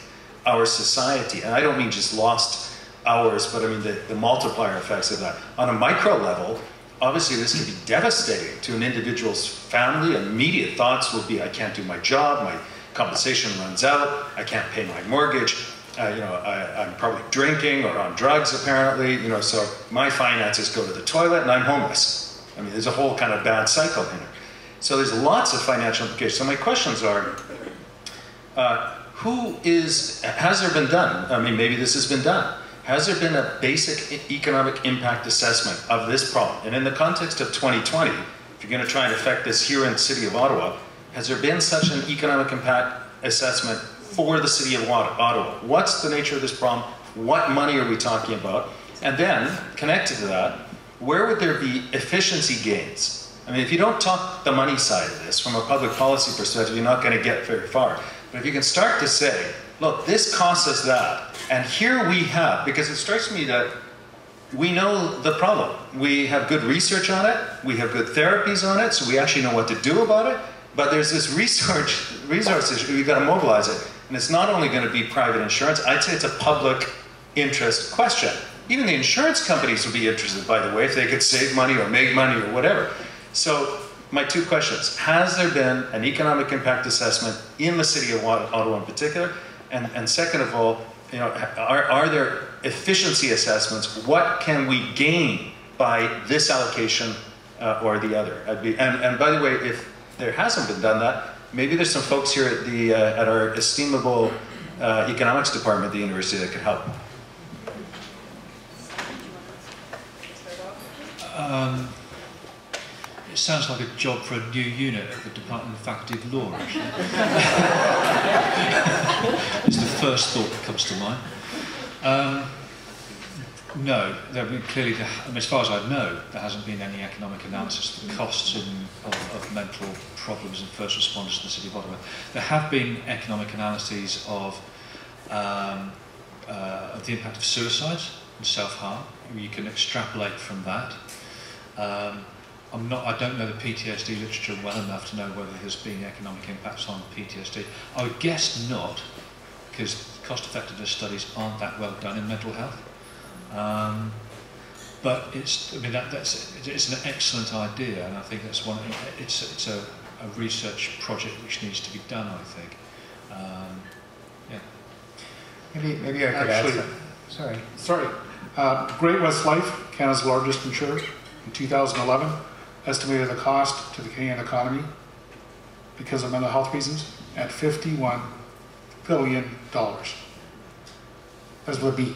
our society? And I don't mean just lost hours, but I mean the multiplier effects of that. On a micro level, obviously this can be devastating to an individual's family. Immediate thoughts will be, I can't do my job, my compensation runs out, I can't pay my mortgage, I'm probably drinking or on drugs apparently, so my finances go to the toilet and I'm homeless. I mean, there's a whole kind of bad cycle here. So there's lots of financial implications. So my questions are, has there been done? I mean, maybe this has been done. Has there been a basic economic impact assessment of this problem? And in the context of 2020, if you're going to try and affect this here in the city of Ottawa, has there been such an economic impact assessment for the city of Ottawa? What's the nature of this problem? What money are we talking about? And then, connected to that, where would there be efficiency gains? I mean, if you don't talk the money side of this from a public policy perspective, you're not going to get very far. But if you can start to say, look, this costs us that, and here we have, because it strikes me that we know the problem. We have good research on it, we have good therapies on it, so we actually know what to do about it, but there's this resource issue, we've got to mobilize it. And it's not only going to be private insurance, I'd say it's a public interest question. Even the insurance companies would be interested, by the way, if they could save money or make money or whatever. So my two questions: has there been an economic impact assessment in the city of Ottawa in particular? And second of all, are there efficiency assessments? What can we gain by this allocation or the other? And by the way, if there hasn't been done that, maybe there's some folks here at the at our estimable economics department at the university that could help. It sounds like a job for a new unit at the Department of Faculty of Law, actually. It's the first thought that comes to mind. No, clearly, as far as I know, there hasn't been any economic analysis of the costs of mental problems in first responders in the city of Ottawa. There have been economic analyses of the impact of suicides and self-harm. You can extrapolate from that. I don't know the PTSD literature well enough to know whether there's been economic impacts on PTSD. I would guess not, because cost-effectiveness studies aren't that well done in mental health. But it's an excellent idea, and I think that's one. It's a research project which needs to be done, I think. Yeah. Maybe I could add something. Sorry. Great West Life, Canada's largest insurer, in 2011, estimated the cost to the Canadian economy because of mental health reasons at $51 billion. That's with a B.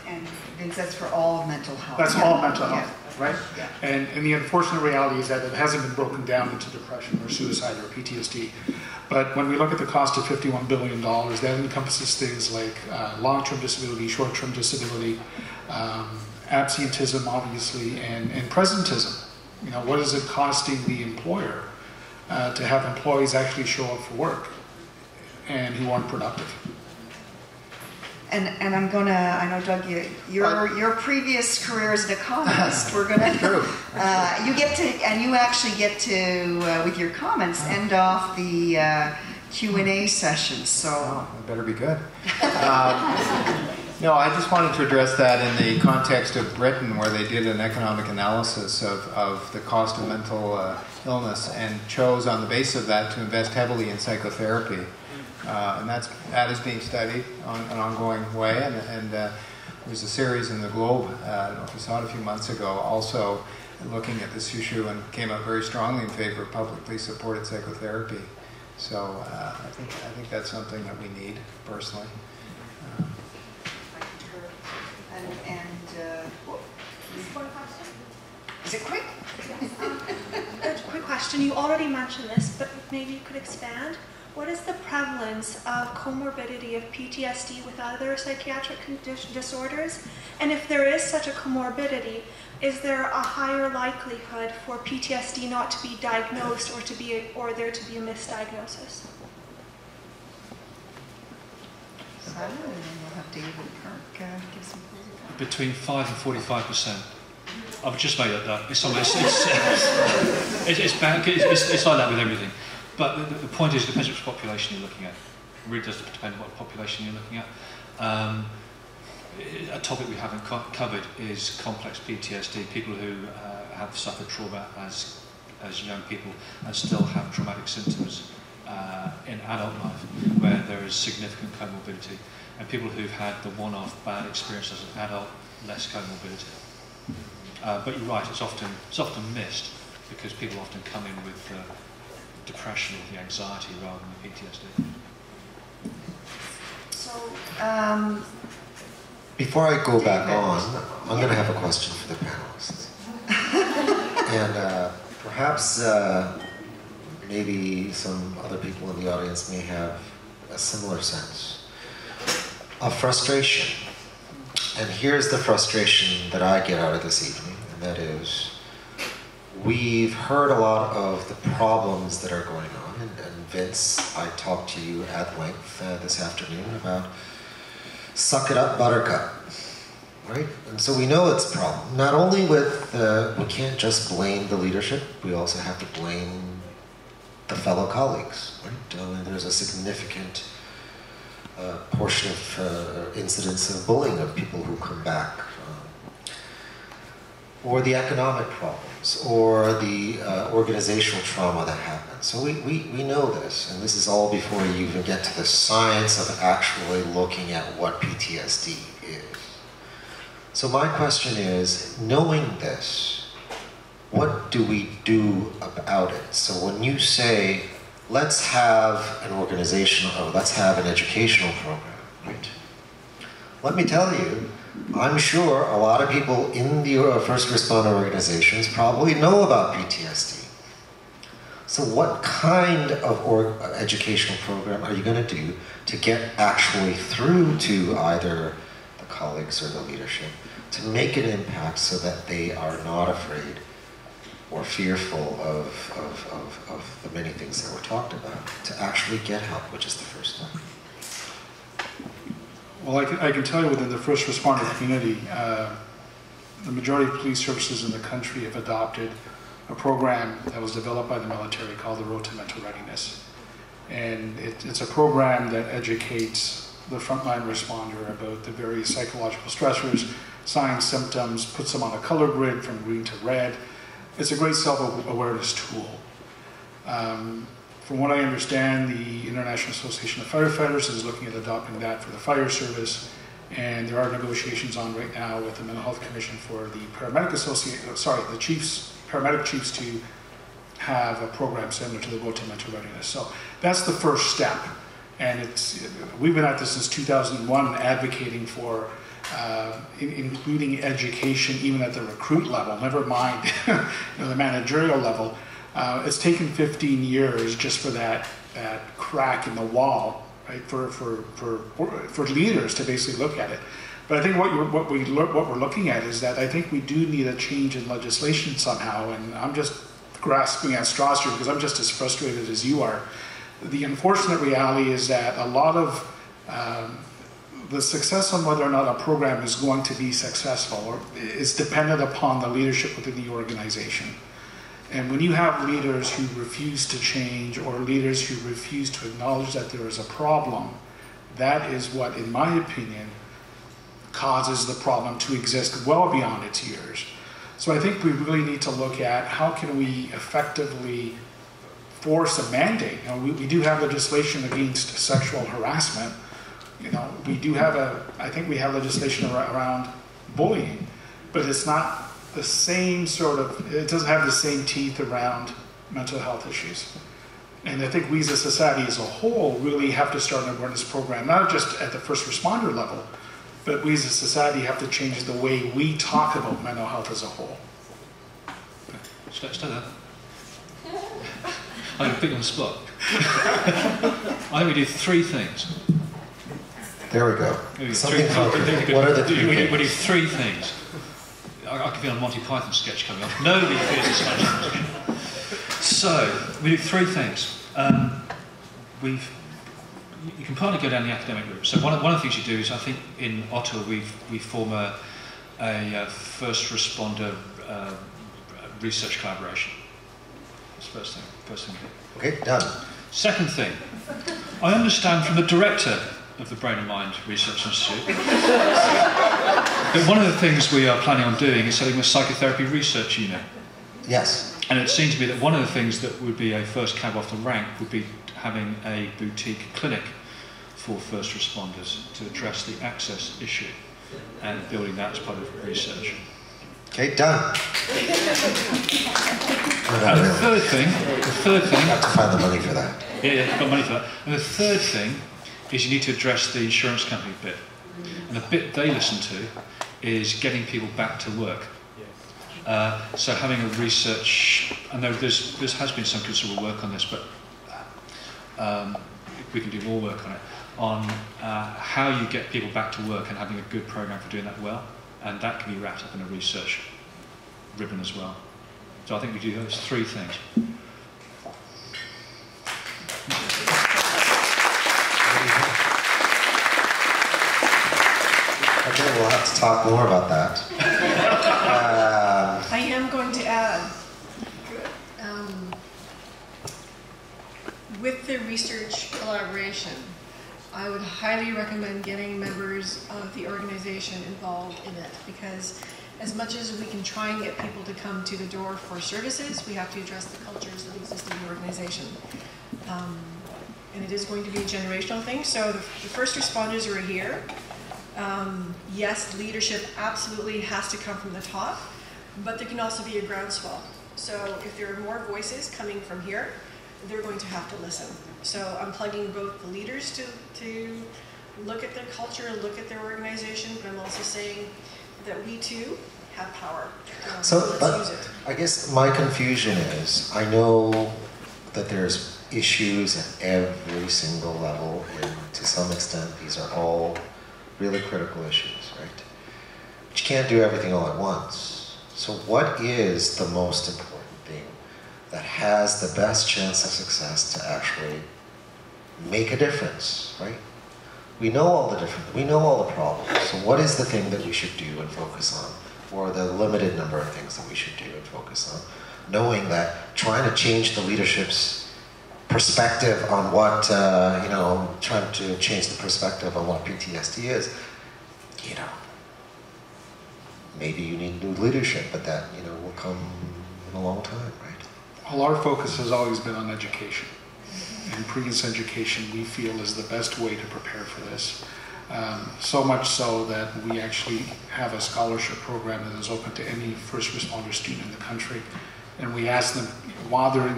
And Vince, that's for all mental health. That's all mental health, right? Yeah. And the unfortunate reality is that it hasn't been broken down into depression or suicide or PTSD. But when we look at the cost of $51 billion, that encompasses things like long-term disability, short-term disability, absenteeism, obviously, and presentism. You know, what is it costing the employer to have employees actually show up for work and who aren't productive? And I'm gonna, I know Doug, your previous career as an economist, we're gonna, you get to, and you actually get to, with your comments, end off the Q&A session, so. It better be good. No, I just wanted to address that in the context of Britain, where they did an economic analysis of the cost of mental illness and chose on the basis of that to invest heavily in psychotherapy. And that is being studied on an ongoing way, and there's a series in the Globe, I don't know if you saw it a few months ago, also looking at this issue and came out very strongly in favor of publicly supported psychotherapy. So I think that's something that we need, personally. Is it quick? A quick question. You already mentioned this, but maybe you could expand. What is the prevalence of comorbidity of PTSD with other psychiatric disorders? And if there is such a comorbidity, is there a higher likelihood for PTSD not to be diagnosed or there to be a misdiagnosis? Simon, and then we'll have David Kirk give some closing. Between 5 and 45%. I've just made that up. It's bad. It's like that with everything. But the point is, it depends which population you're looking at. It really does depend on what population you're looking at. A topic we haven't covered is complex PTSD, people who have suffered trauma as young people and still have traumatic symptoms in adult life, where there is significant comorbidity, and people who've had the one-off bad experience as an adult, less comorbidity. But you're right, it's often missed because people often come in with depression or the anxiety rather than the PTSD. So, before I go back on, I'm going to have a question for the panelists. And perhaps maybe some other people in the audience may have a similar sense of frustration. And here's the frustration that I get out of this evening, and that is, we've heard a lot of the problems that are going on, and Vince, I talked to you at length this afternoon about suck it up, buttercup, right? And so we know it's a problem. Not only with, we can't just blame the leadership, we also have to blame the fellow colleagues, right? There's a significant portion of incidents of bullying of people who come back, or the economic problems, or the organizational trauma that happens. So we know this, and this is all before you even get to the science of actually looking at what PTSD is. So my question is, knowing this, what do we do about it? So when you say, let's have an organizational, or let's have an educational program, right? Let me tell you, I'm sure a lot of people in the first responder organizations probably know about PTSD. So what kind of educational program are you going to do to get actually through to either the colleagues or the leadership to make an impact so that they are not afraid or fearful of the many things that were talked about, to actually get help, which is the first step? Well, I can tell you within the first responder community, the majority of police services in the country have adopted a program that was developed by the military called the Road to Mental Readiness. And it's a program that educates the frontline responder about the various psychological stressors, signs, symptoms, puts them on a color grid from green to red. It's a great self-awareness tool. From what I understand, the International Association of Firefighters is looking at adopting that for the fire service, and there are negotiations on right now with the Mental Health Commission for the paramedic the chiefs, paramedic chiefs, to have a program similar to the Road to Mental Readiness. So that's the first step, and we've been at this since 2001, advocating for including education even at the recruit level, never mind the managerial level. It's taken 15 years just for that crack in the wall, right? For leaders to basically look at it. But I think what we're looking at is that I think we do need a change in legislation somehow, and I'm just grasping at straws here because I'm just as frustrated as you are. The unfortunate reality is that a lot of the success on whether or not a program is going to be successful or is dependent upon the leadership within the organization. And when you have leaders who refuse to change or leaders who refuse to acknowledge that there is a problem, that is what, in my opinion, causes the problem to exist well beyond its years. So I think we really need to look at how can we effectively force a mandate. We do have legislation against sexual harassment. We do have I think we have legislation around bullying, but it's not the same it doesn't have the same teeth around mental health issues. And I think we as a society as a whole really have to start an awareness program, not just at the first responder level, but we as a society have to change the way we talk about mental health as a whole. Stay there. I'm going to put you on the spot. I think we do three things. There we go. What are the three things? We do three things. I could be on a Monty Python sketch coming up. Nobody fears a Spanish. So, we do three things. You can partly go down the academic route. So one of the things you do is, I think in Ottawa we form a first responder research collaboration. That's the first thing we do. Okay, done. Second thing, I understand from the director of the Brain and Mind Research Institute that one of the things we are planning on doing is setting a psychotherapy research unit. Yes. And it seems to me that one of the things that would be a first cab off the rank would be having a boutique clinic for first responders to address the access issue and building that as part of research. Okay, done. And the third thing... I have to find the money for that. Yeah, you've got money for that. And the third thing is you need to address the insurance company bit. And the bit they listen to is getting people back to work. So having a research, I know there has been some considerable work on this, but we can do more work on it, on how you get people back to work and having a good program for doing that well, and that can be wrapped up in a research ribbon as well. So I think we do those three things. Okay, we'll have to talk more about that. I am going to add, with the research collaboration, I would highly recommend getting members of the organization involved in it, because as much as we can try and get people to come to the door for services, we have to address the cultures that exist in the organization. And it is going to be a generational thing. So the first responders are here. Yes, leadership absolutely has to come from the top, but there can also be a groundswell. So if there are more voices coming from here, they're going to have to listen. So I'm plugging both the leaders to look at their culture, look at their organization, but I'm also saying that we too have power. So, let's use it. I guess my confusion is, I know that there's issues at every single level, and to some extent these are all really critical issues, right? But you can't do everything all at once. So what is the most important thing that has the best chance of success to actually make a difference, right? We know all the problems, so what is the thing that we should do and focus on? Or the limited number of things that we should do and focus on, knowing that trying to change the leadership's perspective on what, trying to change the perspective on what PTSD is, maybe you need new leadership, but that, will come in a long time, right? Well, our focus has always been on education. And previous education, we feel, is the best way to prepare for this. So much so that we actually have a scholarship program that is open to any first responder student in the country. And we ask them, while they're in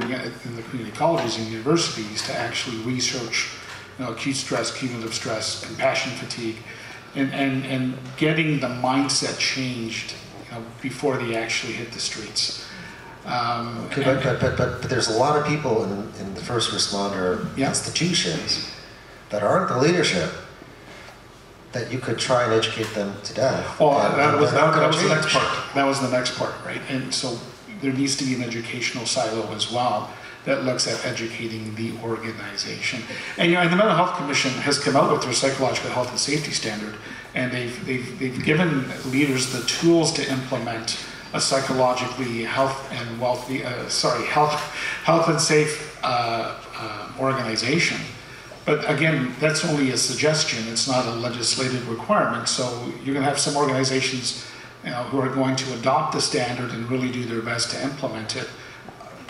the community colleges and universities, to actually research acute stress, cumulative stress, compassion fatigue, and getting the mindset changed before they actually hit the streets. Okay, but there's a lot of people in the first responder institutions that aren't the leadership that you could try and educate them to death. Oh, that was the next part. That was the next part, right? And so there needs to be an educational silo as well that looks at educating the organization. And and the Mental Health Commission has come out with their psychological health and safety standard, and they've given leaders the tools to implement a psychologically health and safe organization. But again, that's only a suggestion. It's not a legislative requirement. So you're going to have some organizations, who are going to adopt the standard and really do their best to implement it.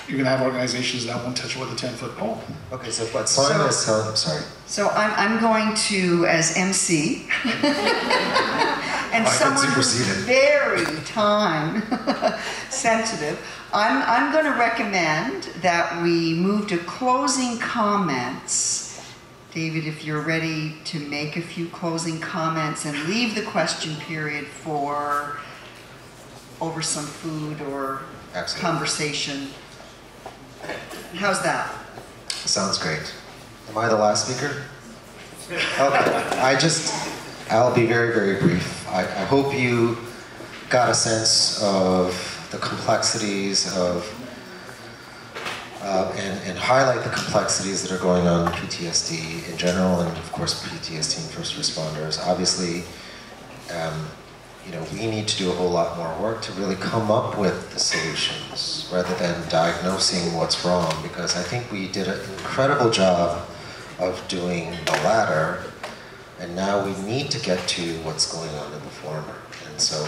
You're going to have organizations that won't touch it with a 10-foot pole. Okay, so what Simon is telling, I'm sorry. So I'm going to, as MC, and someone who's very time sensitive, I'm going to recommend that we move to closing comments. David, if you're ready to make a few closing comments and leave the question period for over some food or conversation. How's that? Sounds great. Am I the last speaker? Okay, I'll be very, very brief. I hope you got a sense of the complexities of and highlight the complexities that are going on in PTSD in general, and of course PTSD in first responders. Obviously, we need to do a whole lot more work to really come up with the solutions rather than diagnosing what's wrong, because I think we did an incredible job of doing the latter, and now we need to get to what's going on in the former. And so,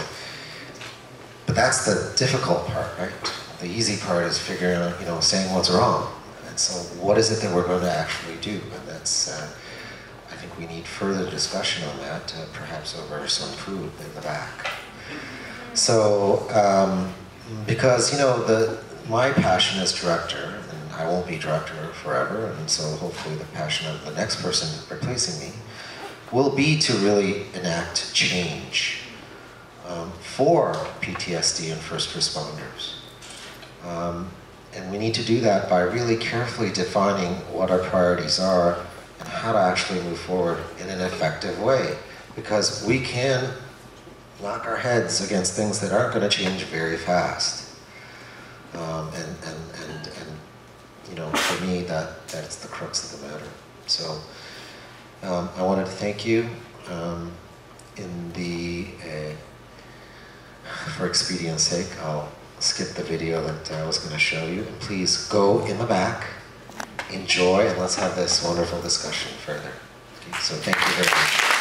but that's the difficult part, right? The easy part is figuring out, saying what's wrong. And so what is it that we're going to actually do? And that's, I think we need further discussion on that, perhaps over some food in the back. So, because, my passion as director, and I won't be director forever, and so hopefully the passion of the next person replacing me will be to really enact change for PTSD and first responders. And we need to do that by really carefully defining what our priorities are and how to actually move forward in an effective way. Because we can knock our heads against things that aren't going to change very fast. For me, that's the crux of the matter. So I wanted to thank you. For expedience sake, I'll skip the video that I was going to show you. And please go in the back, enjoy, and let's have this wonderful discussion further. Okay, so thank you very much.